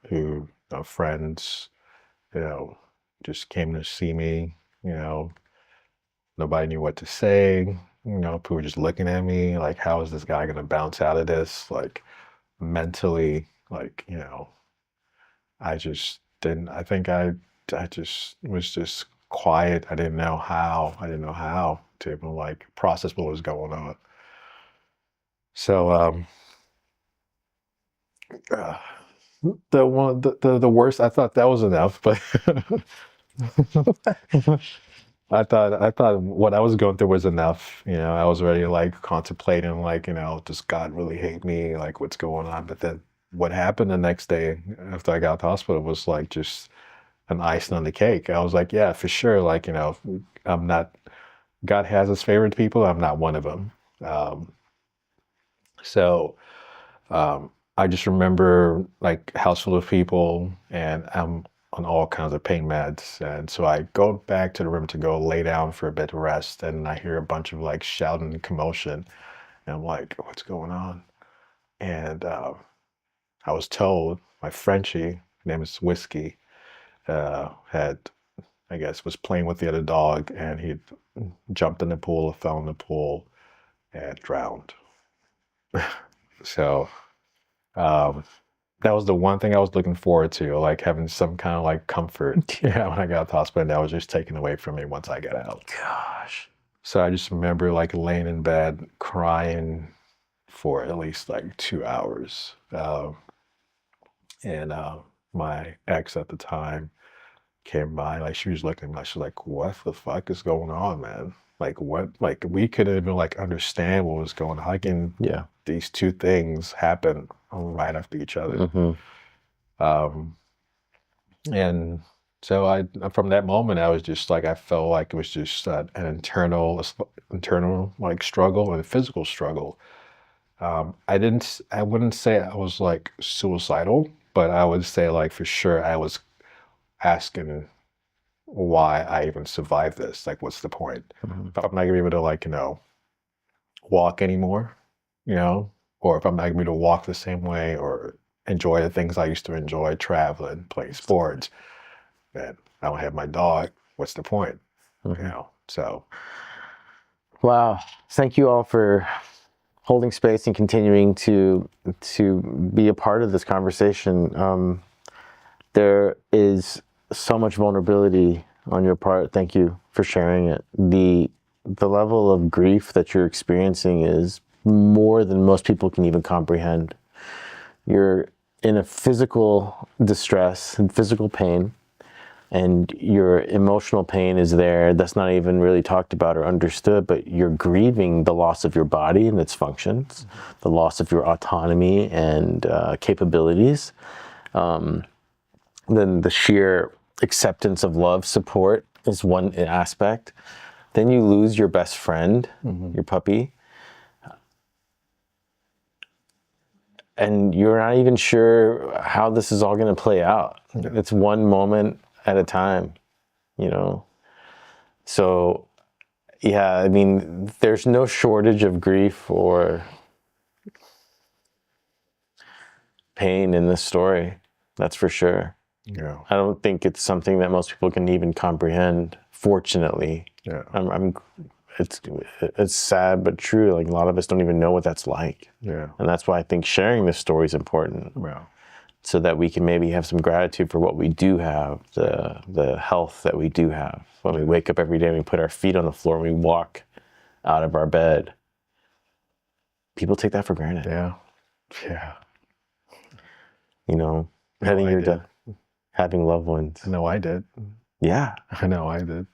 who, friends, you know, just came to see me. You know, nobody knew what to say. You know, people were just looking at me like, how is this guy going to bounce out of this? Like, mentally, like, I just didn't, I just was just quiet. I didn't know how to even like process what was going on. So, uh, the worst, I thought that was enough, but I thought what I was going through was enough. You know, I was already like contemplating, like, does God really hate me? Like, what's going on? But then what happened the next day after I got out the hospital was like just an icing on the cake. I was like, yeah, for sure. Like, I'm not, God has his favorite people. I'm not one of them. Um, so, I just remember like house full of people, and I'm on all kinds of pain meds. And so I go back to the room to go lay down for a bit to rest, and I hear a bunch of like shouting and commotion. And I'm like, what's going on? And I was told my Frenchie, her name is Whiskey, had, I guess, was playing with the other dog, and he jumped in the pool, fell in the pool, and drowned. So, um, that was the one thing I was looking forward to, like having some kind of like comfort. Yeah, when I got out the hospital, and that was just taken away from me once I got out. Gosh. So I just remember like laying in bed crying for at least like 2 hours. And My ex at the time came by, like she was looking at me, like she's like, "What the fuck is going on, man? Like what? Like we couldn't even like understand what was going on. How can Yeah. these two things happen right after each other?" Mm-hmm. Um, and so from that moment, I was just like, I felt like it was just an internal like struggle and a physical struggle. I wouldn't say I was like suicidal, but I would say like for sure I was asking why I even survived this. Like, what's the point? Mm-hmm. If I'm not gonna be able to like, walk anymore, or if I'm not gonna be able to walk the same way or enjoy the things I used to enjoy, traveling, playing sports, then I don't have my dog. What's the point? Mm-hmm. So Wow. Thank you all for holding space and continuing to be a part of this conversation. There is so much vulnerability on your part. Thank you for sharing it. The level of grief that you're experiencing is more than most people can even comprehend. You're in a physical distress and physical pain, and your emotional pain is there. That's not even really talked about or understood, but you're grieving the loss of your body and its functions, the loss of your autonomy and capabilities. Then the sheer acceptance of love, support is one aspect. Then you lose your best friend, your puppy, and you're not even sure how this is all going to play out. yeah. It's one moment at a time, you know? So, yeah, I mean, there's no shortage of grief or pain in this story. That's for sure. Yeah. I don't think it's something that most people can even comprehend, fortunately. Yeah. It's sad but true. Like a lot of us don't even know what that's like. Yeah. And that's why I think sharing this story is important. Yeah. So that we can maybe have some gratitude for what we do have, the health that we do have. When we wake up every day and we put our feet on the floor and we walk out of our bed, people take that for granted. Yeah. Yeah. You know, No, having loved ones. I know I did. Yeah, I know I did.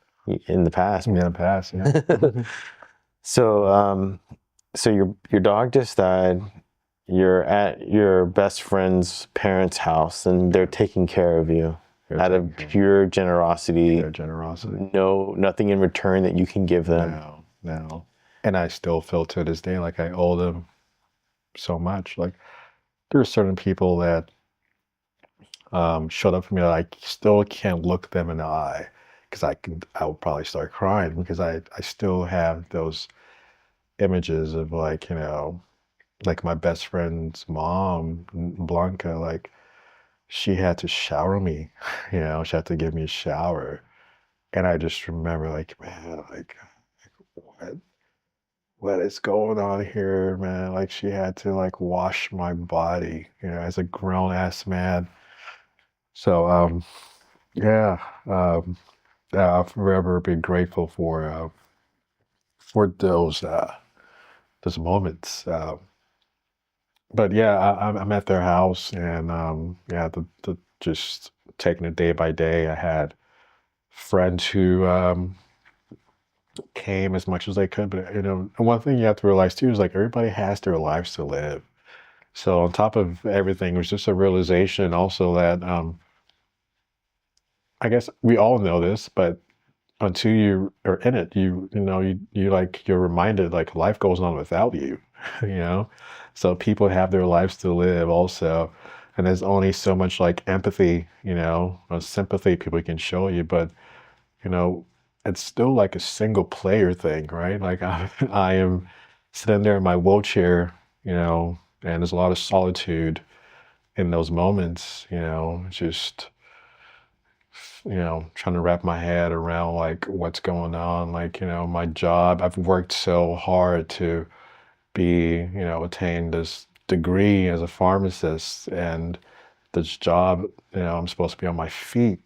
in the past. In the past, yeah. So, so your dog just died. You're at your best friend's parents' house, and they're taking care of you out of pure generosity. Their generosity. No, nothing in return that you can give them. No. And I still feel to this day like I owe them so much. Like there are certain people that showed up for me that I still can't look them in the eye because I will probably start crying because I still have those images of like, like my best friend's mom, Blanca, like she had to shower me, she had to give me a shower. And I just remember like, man, like what what is going on here, man? Like she had to like wash my body, as a grown ass man. So yeah, um I'll forever be grateful for those moments. But yeah, I'm at their house, and yeah, the just taking it day by day. I had friends who came as much as they could, but and one thing you have to realize too is like everybody has their lives to live. So on top of everything, it was just a realization also that I guess we all know this, but until you are in it, you like you're reminded like life goes on without you, you know. So people have their lives to live also, and there's only so much like empathy, or sympathy people can show you, but you know, it's still like a single player thing, right? Like I am sitting there in my wheelchair, and there's a lot of solitude in those moments, just trying to wrap my head around like what's going on. Like, my job, I've worked so hard to attain this degree as a pharmacist. And this job, I'm supposed to be on my feet,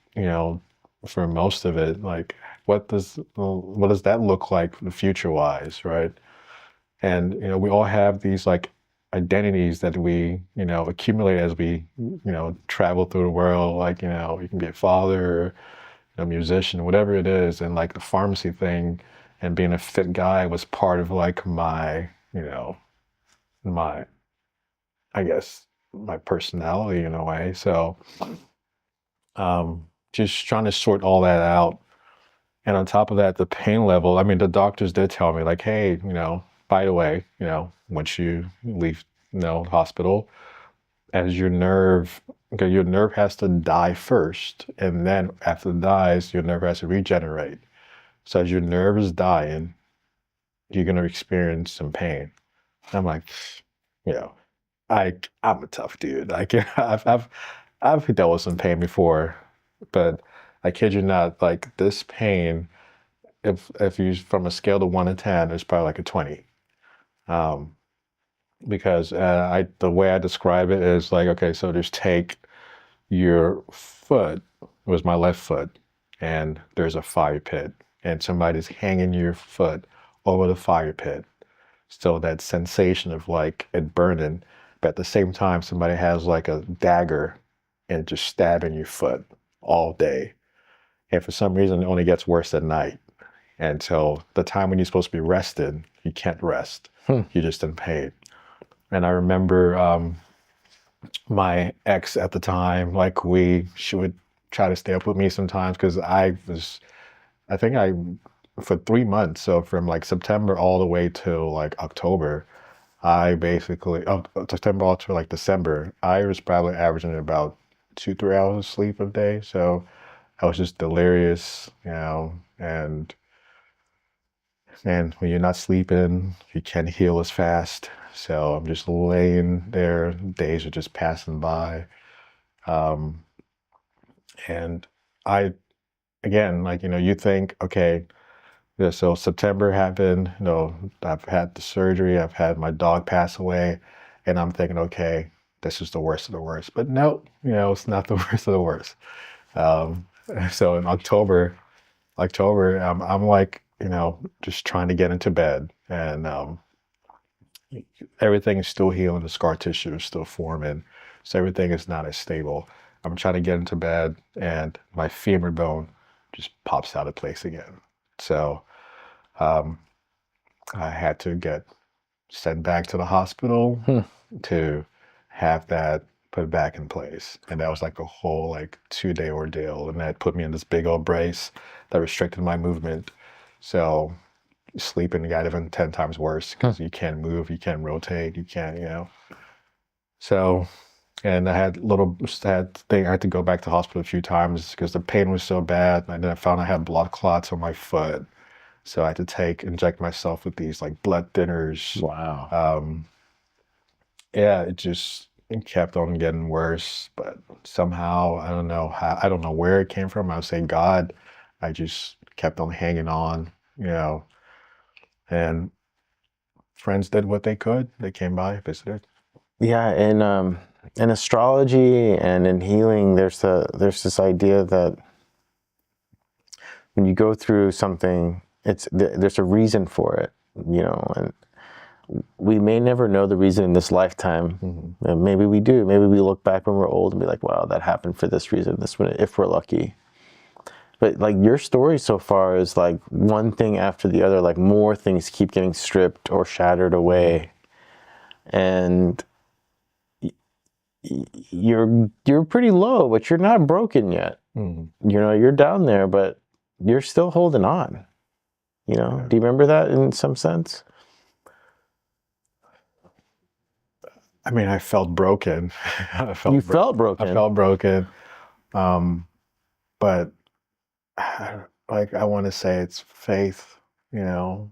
for most of it. Like, what does that look like future wise, right? And, we all have these like identities that we, accumulate as we, travel through the world. Like, you can be a father, a musician, whatever it is. And like the pharmacy thing and being a fit guy was part of like my, I guess, my personality in a way. So just trying to sort all that out. And on top of that, the pain level, I mean, the doctors did tell me like, hey, by the way, once you leave, hospital, as okay, your nerve has to die first. And then after it dies, your nerve has to regenerate. So as your nerve is dying, you're going to experience some pain. I'm like, you know, I'm a tough dude. Like I've dealt with some pain before, but I kid you not, like this pain, if you from a scale of 1 to 10, it's probably like a 20. Um, because I the way I describe it is like, okay, so just take your foot, it was my left foot, and there's a fire pit, and somebody's hanging your foot over the fire pit. So that sensation of like it burning, but at the same time, somebody has like a dagger and just stabbing your foot all day. And for some reason, it only gets worse at night. And so the time when you're supposed to be rested, you can't rest. You're just in pain. And I remember my ex at the time, like she would try to stay up with me sometimes because I think for 3 months, so from like September all the way till like October, I basically, September all to like December, I was probably averaging about 2, 3 hours of sleep a day. So I was just delirious, and when you're not sleeping, you can't heal as fast. So I'm just laying there, days are just passing by. Um, and I, again, like, you think, okay, yeah, so September happened, I've had the surgery, I've had my dog pass away, and I'm thinking, okay, this is the worst of the worst. But no, it's not the worst of the worst. Um, so in October, I'm like, just trying to get into bed, and everything is still healing. The scar tissue is still forming, so everything is not as stable. I'm trying to get into bed, and my femur bone just pops out of place again. So um, I had to get sent back to the hospital to have that put back in place. And that was like a whole like 2-day ordeal. And that put me in this big old brace that restricted my movement. So sleeping got even 10 times worse because you can't move, you can't rotate, you can't, So, and I had to go back to the hospital a few times because the pain was so bad. And then I found I had blood clots on my foot. So I had to inject myself with these like blood thinners. Wow. Yeah, it kept on getting worse, but somehow, I don't know where it came from. I would say God, I just kept on hanging on, and friends did what they could. They came by, visited. Yeah, in astrology and in healing, there's this idea that when you go through something, there's a reason for it, and we may never know the reason in this lifetime. Mm-hmm. And maybe we do. Maybe we look back when we're old and be like, wow, that happened for this reason, this one, if we're lucky. But like your story so far is like one thing after the other, like more things keep getting stripped or shattered away. And you're pretty low, but you're not broken yet. Mm-hmm. You're down there, but you're still holding on. Yeah. Do you remember that in some sense? I mean, I felt broken. You felt broken. I felt broken. But like I want to say it's faith, I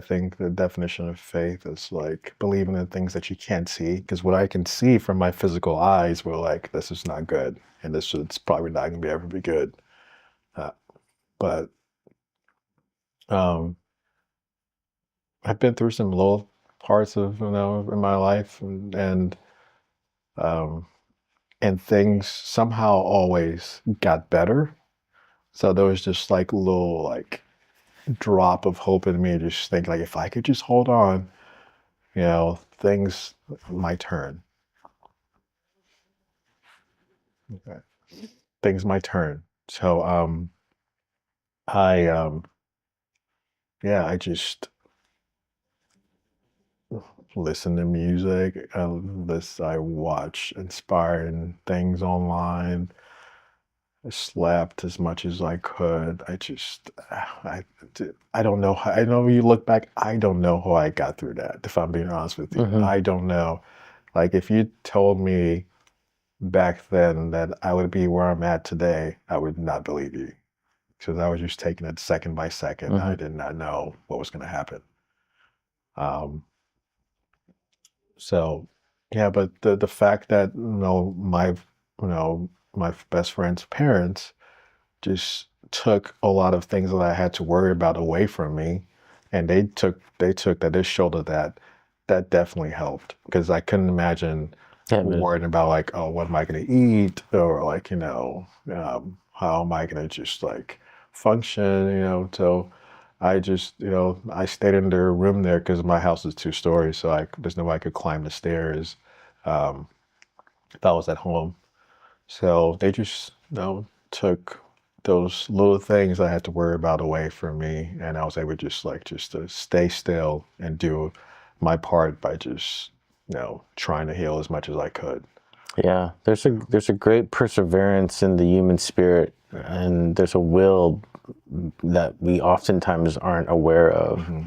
think the definition of faith is like believing in things that you can't see. Because what I can see from my physical eyes were like, this is not good, and it's probably not going to ever be good. But I've been through some low parts of in my life, and things somehow always got better. So there was just like a little like drop of hope in me. Just think like if I could just hold on, things might turn. Okay. Things might turn. So I I just listen to music. I watch inspiring things online. I slept as much as I could. I don't know how, I know you look back, I don't know how I got through that, if I'm being honest with you. Mm-hmm. I don't know. Like if you told me back then that I would be where I'm at today, I would not believe you. Because I was just taking it second by second. Mm-hmm. I did not know what was going to happen. Um, so yeah, but the fact that my best friend's parents just took a lot of things that I had to worry about away from me, and they shouldered that definitely helped because I couldn't imagine worrying about like, oh, what am I going to eat, or like how am I going to just like function. So I just I stayed in their room there because my house is 2 stories, so there's no way I could climb the stairs if I was at home. So they just took those little things I had to worry about away from me, and I was able just to stay still and do my part by just trying to heal as much as I could. Yeah, there's a great perseverance in the human spirit, and there's a will that we oftentimes aren't aware of. Mm-hmm.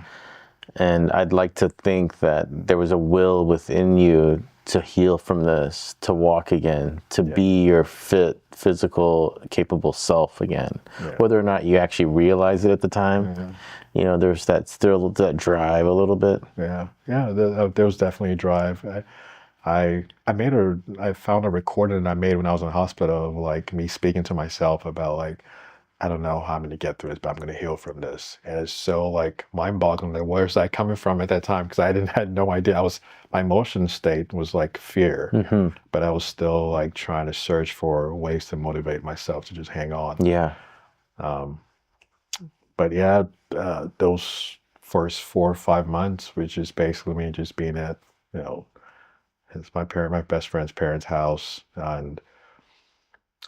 And I'd like to think that there was a will within you to heal from this, to walk again, to be your fit, physical, capable self again. Yeah. Whether or not you actually realize it at the time, there's still that drive a little bit. Yeah, there was definitely a drive. I found a recording I made when I was in the hospital of like me speaking to myself about like, I don't know how I'm going to get through this, but I'm going to heal from this. And it's so like mind-boggling. Like, where's that coming from at that time? Because had no idea. My emotion state was like fear, but I was still like trying to search for ways to motivate myself to just hang on. Yeah. But yeah, those first 4 or 5 months, which is basically me just being at, it's my best friend's parents' house, and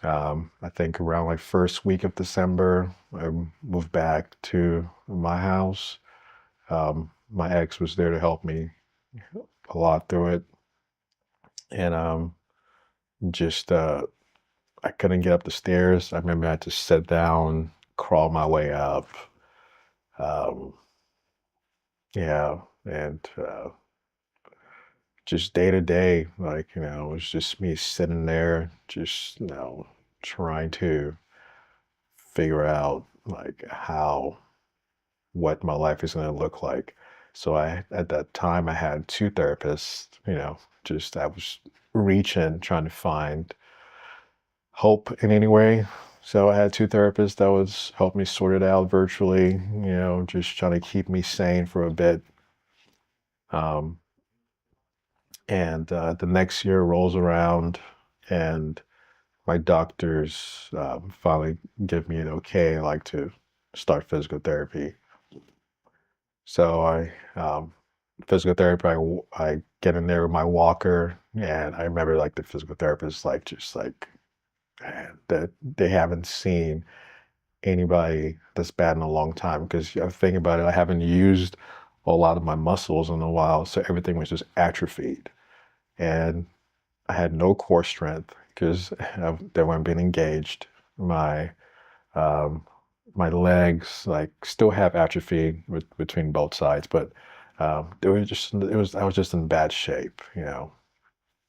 I think around like first week of December, I moved back to my house. My ex was there to help me a lot through it, and just I couldn't get up the stairs. I remember I had to sit down, crawl my way up. Um, yeah, and just day to day, like, it was just me sitting there, just, trying to figure out like what my life is going to look like. So at that time, I had two therapists, just I was reaching, trying to find hope in any way. So I had two therapists that was helping me sort it out virtually, just trying to keep me sane for a bit. Um, and the next year rolls around, and my doctors finally give me an okay, like to start physical therapy. So physical therapy, I get in there with my walker, and I remember like the physical therapist, like just like, man, that they haven't seen anybody this bad in a long time. Because I think about it, I haven't used a lot of my muscles in a while, so everything was just atrophied, and I had no core strength because they weren't being engaged. My um, my legs like still have atrophy between both sides, but I was just in bad shape.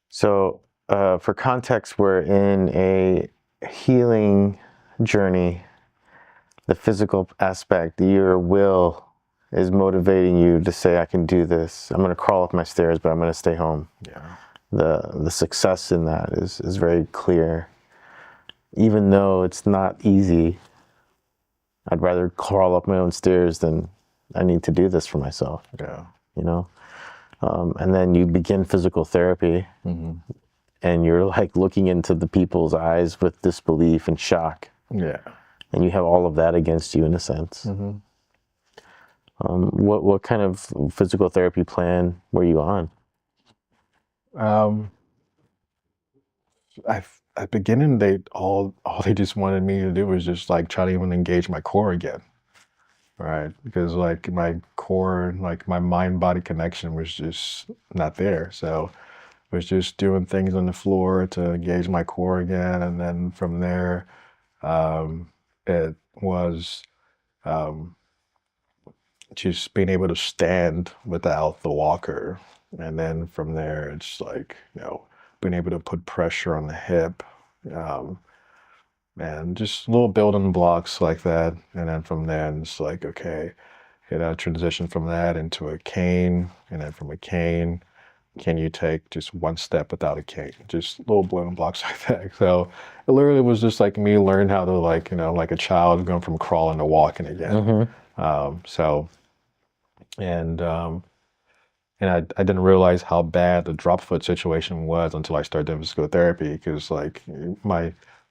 So, for context, we're in a healing journey. The physical aspect, your will is motivating you to say, I can do this. I'm going to crawl up my stairs, but I'm going to stay home. Yeah. The success in that is very clear. Even though it's not easy, I'd rather crawl up my own stairs than I need to do this for myself. Yeah. And then you begin physical therapy, and you're like looking into the people's eyes with disbelief and shock. Yeah. And you have all of that against you in a sense. What kind of physical therapy plan were you on? Um, at the beginning, all they just wanted me to do was just like try to even engage my core again, right? Because like my core, like my mind body connection was just not there. So I was just doing things on the floor to engage my core again, and then from there, it was um, just being able to stand without the walker. And then from there, it's like, being able to put pressure on the hip, um, and just little building blocks like that. And then from there, it's like, okay, transition from that into a cane. And then from a cane, can you take just one step without a cane? Just little building blocks like that. So it literally was just like me learning how to like, like a child going from crawling to walking again. So, and I didn't realize how bad the drop foot situation was until I started doing physical therapy. Because like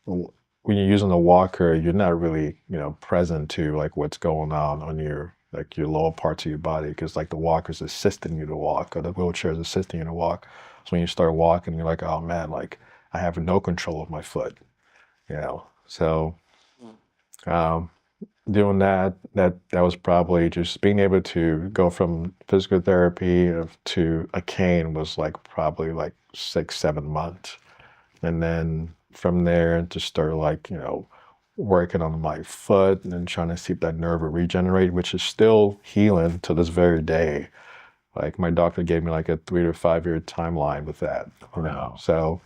when you're using the walker, you're not really present to like what's going on your like your lower parts of your body, because like the walker's assisting you to walk, or the wheelchair is assisting you to walk. So when you start walking, you're like, oh man, like I have no control of my foot. So um, doing that was probably just being able to go from physical therapy to a cane was like probably like 6 7 months. And then from there to start like working on my foot and then trying to see if that nerve will regenerate, which is still healing to this very day. Like my doctor gave me like a 3 to 5 year timeline with that. Wow. So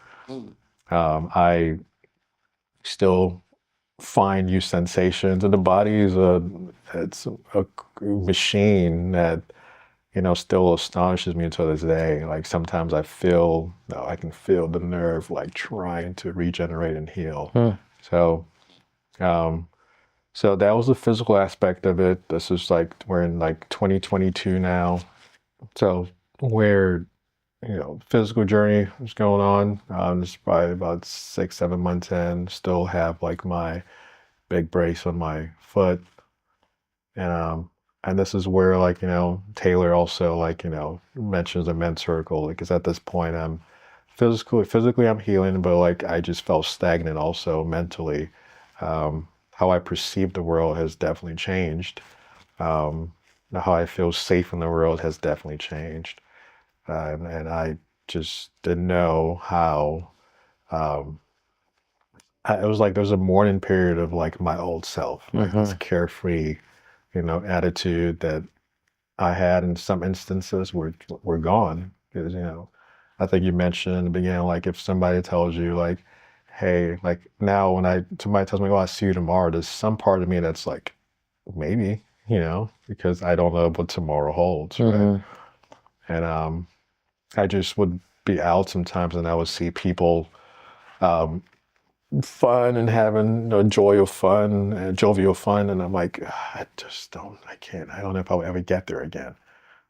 I still find new sensations, and the body is it's a machine that still astonishes me to this day. Like sometimes I can feel the nerve like trying to regenerate and heal. So um so that was the physical aspect of it. This is like we're in like 2022 now, so where physical journey is going on. This is probably about 6 7 months in. Still have like my big brace on my foot, and this is where like Taylor also like mentions the men's circle, because at this point I'm physically I'm healing, but like I just felt stagnant also mentally. How I perceive the world has definitely changed. How I feel safe in the world has definitely changed, and I just didn't know how. Um, it was like there was a mourning period of like my old self, like this carefree, attitude that I had in some instances were gone. Because, I think you mentioned in the beginning, like if somebody tells you like, hey, like now when somebody tells me, oh, I'll see you tomorrow, there's some part of me that's like, maybe, because I don't know what tomorrow holds, right? And I just would be out sometimes and I would see people fun and having jovial fun, and I'm like, I can't, I don't know if I'll ever get there again.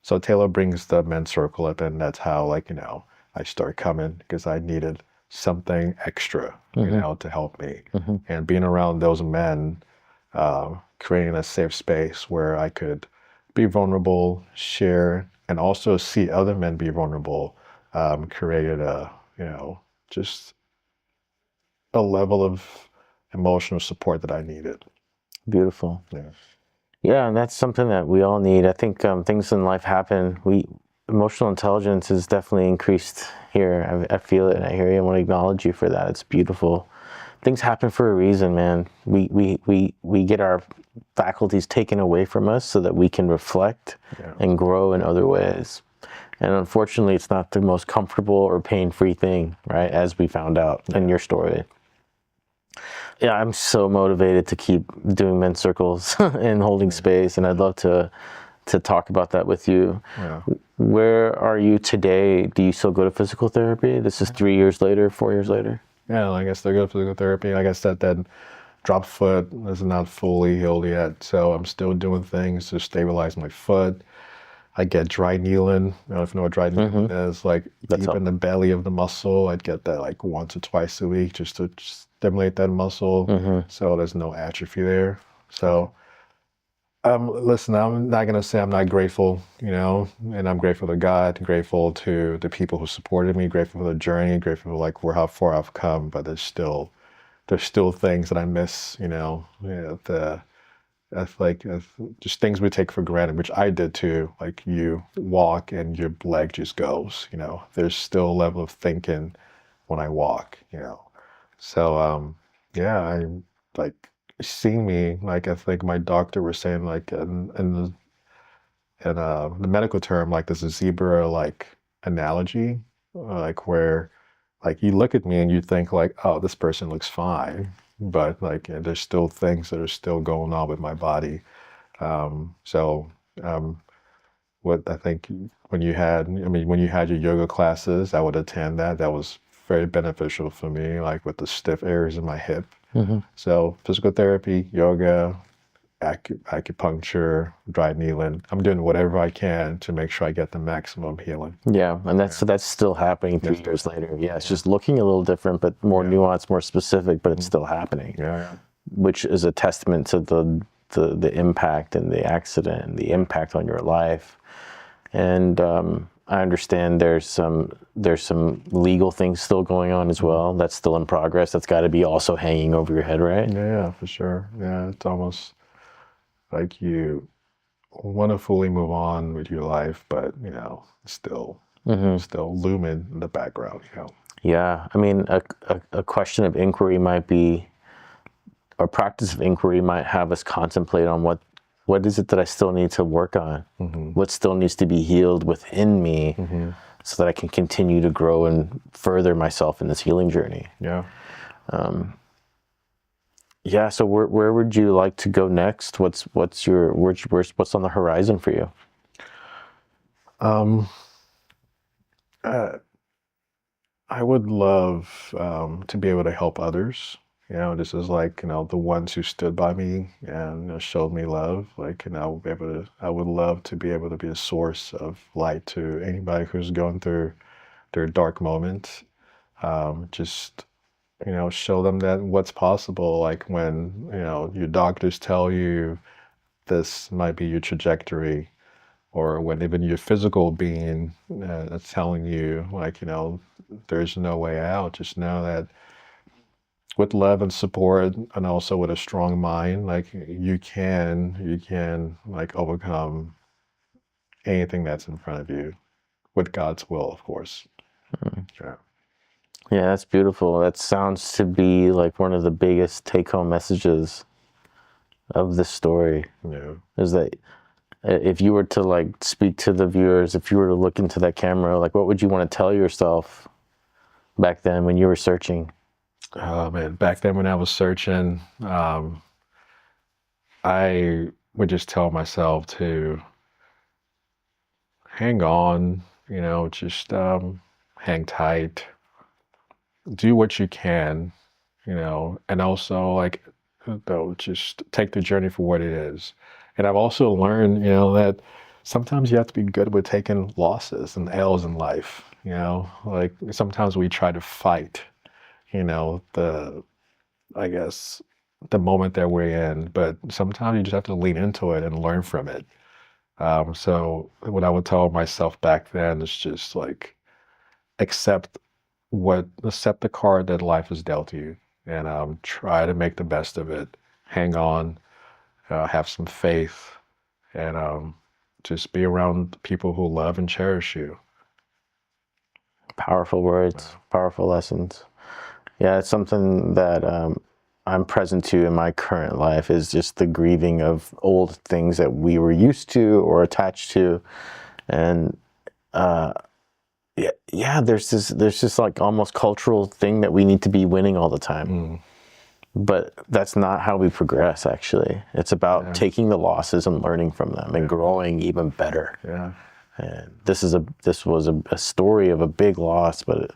So Taylor brings the men's circle up, and that's how, like, I start coming because I needed something extra, to help me. And being around those men, creating a safe space where I could be vulnerable, share, and also see other men be vulnerable, created just a level of emotional support that I needed. Beautiful. Yeah. Yeah, and that's something that we all need. I think things in life happen. Emotional intelligence is definitely increased here. I feel it, and I hear you. I want to acknowledge you for that. It's beautiful. Things happen for a reason, man. We get our faculties taken away from us so that we can reflect and grow in other ways. And unfortunately, it's not the most comfortable or pain-free thing, right? As we found out in your story. Yeah, I'm so motivated to keep doing men's circles and holding space, and I'd love to talk about that with you. Yeah. Where are you today? Do you still go to physical therapy? This is 3 years later, 4 years later? Yeah, I guess they go to physical therapy. Like I said, that dropped foot is not fully healed yet, so I'm still doing things to stabilize my foot. I get dry needling. I don't know if you know what dry needling is. Like deep in the belly of the muscle. I'd get that like once or twice a week just to stimulate that muscle, so there's no atrophy there. So, listen, I'm not gonna say I'm not grateful, and I'm grateful to God, grateful to the people who supported me, grateful for the journey, grateful for like how far I've come. But there's still things that I miss, just things we take for granted, which I did too. Like you walk and your leg just goes, there's still a level of thinking when I walk, So, yeah, I like seeing me, like I think my doctor was saying like in the medical term, like there's a zebra like analogy, like where like you look at me and you think like, oh, this person looks fine, but like there's still things that are still going on with my body. So what I think when you had your yoga classes, I would attend that. That was very beneficial for me, like with the stiff areas in my hip. So physical therapy, yoga, acupuncture, dry needling. I'm doing whatever I can to make sure I get the maximum healing. Yeah, and that's still happening 3 years later. Yeah, it's just looking a little different, but more nuanced, more specific, but it's still happening. Yeah. Which is a testament to the impact and the accident and the impact on your life. And I understand there's some legal things still going on as well. That's still in progress. That's got to be also hanging over your head, right? Yeah, for sure. Yeah, it's almost like you want to fully move on with your life, but still looming in the background. Yeah, I mean, a question of inquiry might be, or practice of inquiry might have us contemplate on what is it that I still need to work on? What still needs to be healed within me so that I can continue to grow and further myself in this healing journey? Yeah. Yeah. So where would you like to go next? What's on the horizon for you? I would love to be able to help others. This is like, the ones who stood by me and showed me love. Like, I would love to be able to be a source of light to anybody who's going through their dark moments. Just, show them that what's possible. Like when, your doctors tell you this might be your trajectory, or when even your physical being is telling you, like, there's no way out. Just know that with love and support, and also with a strong mind, like you can like overcome anything that's in front of you with God's will, of course. Yeah. Yeah, that's beautiful. That sounds to be like one of the biggest take-home messages of this story Yeah. is that if you were to like speak to the viewers, if you were to look into that camera, like what would you want to tell yourself back then when you were searching? Oh man, back then when I was searching, I would just tell myself to hang on, just hang tight, do what you can, and also like though just take the journey for what it is. And I've also learned, that sometimes you have to be good with taking losses and L's in life. Like sometimes we try to fight, the I guess the moment that we're in, but sometimes you just have to lean into it and learn from it. So what I would tell myself back then is just like accept accept the card that life has dealt you, and try to make the best of it. Hang on, have some faith, and just be around people who love and cherish you. Powerful words, powerful lessons. Yeah, it's something that I'm present to in my current life is just the grieving of old things that we were used to or attached to. And yeah, there's this like almost cultural thing that we need to be winning all the time. But that's not how we progress, actually. It's about taking the losses and learning from them and growing even better. Yeah. And this was a story of a big loss, but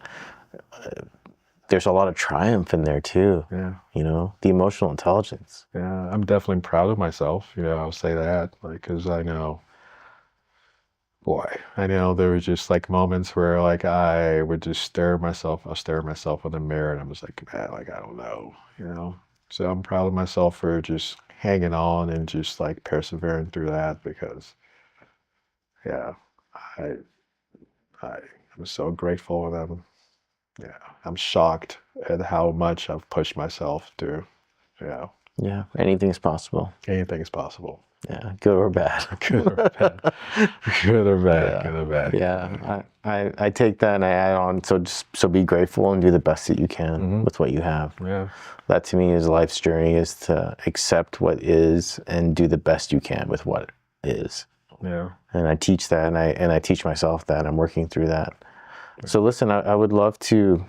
there's a lot of triumph in there too. Yeah. The emotional intelligence. Yeah, I'm definitely proud of myself. I'll say that, like, because I know there were just like moments where like I would just I'll stare at myself in the mirror and I'm just like, man, like, I don't know. So I'm proud of myself for just hanging on and just like persevering through that because, yeah, I, I'm so grateful and I'm shocked at how much I've pushed myself to, Yeah, anything's possible. anything is possible. Yeah, good or bad. Good or bad. Good or bad. Yeah. Good or bad. Yeah, I take that and I add on. So be grateful and do the best that you can with what you have. Yeah. That to me is life's journey, is to accept what is and do the best you can with what is. Yeah. And I teach that, and I teach myself that. I'm working through that. So listen, I would love to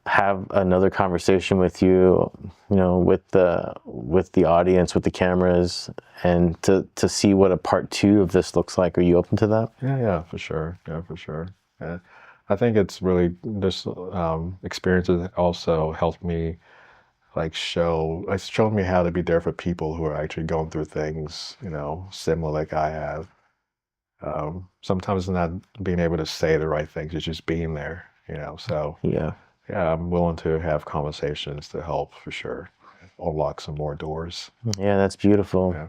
have another conversation with you, with the audience, with the cameras, and to see what a part 2 of this looks like. Are you open to that? Yeah, for sure. Yeah, for sure. Yeah. I think it's really this experiences also helped me it's shown me how to be there for people who are actually going through things, similar like I have. Sometimes not being able to say the right things, it's just being there, so Yeah. yeah, I'm willing to have conversations to help for sure. Unlock some more doors. Yeah, that's beautiful. Yeah.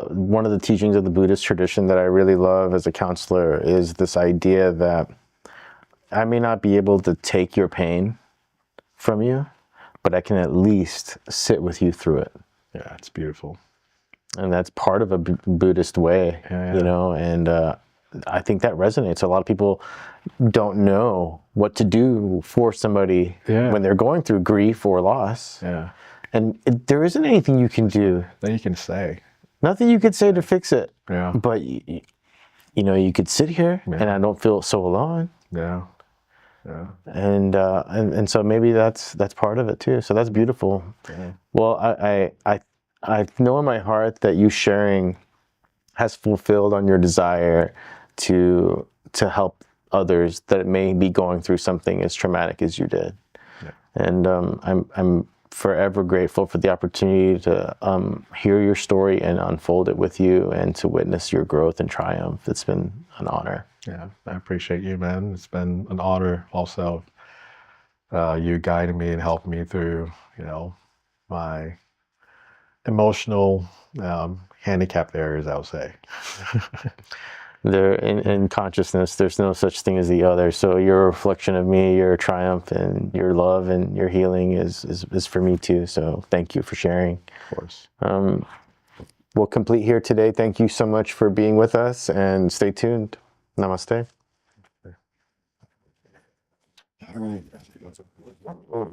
One of the teachings of the Buddhist tradition that I really love as a counselor is this idea that I may not be able to take your pain from you, but I can at least sit with you through it. Yeah, it's beautiful. And that's part of a Buddhist way, Yeah. And I think that resonates. A lot of people don't know what to do for somebody when they're going through grief or loss. Yeah. And there isn't anything you can do. That you can say. Nothing you could say to fix it. Yeah. But, you could sit here and I don't feel so alone. Yeah. Yeah. And so maybe that's part of it too. So that's beautiful. Yeah. Well, I know in my heart that you sharing has fulfilled on your desire to help others that may be going through something as traumatic as you did. Yeah. And I'm forever grateful for the opportunity to hear your story and unfold it with you and to witness your growth and triumph. It's been an honor. Yeah, I appreciate you, man. It's been an honor also. You guiding me and helping me through, my emotional handicapped areas, I would say. There in consciousness, there's no such thing as the other. So your reflection of me, your triumph and your love and your healing is for me too. So thank you for sharing. Of course. We'll complete here today. Thank you so much for being with us and stay tuned. Namaste. All right.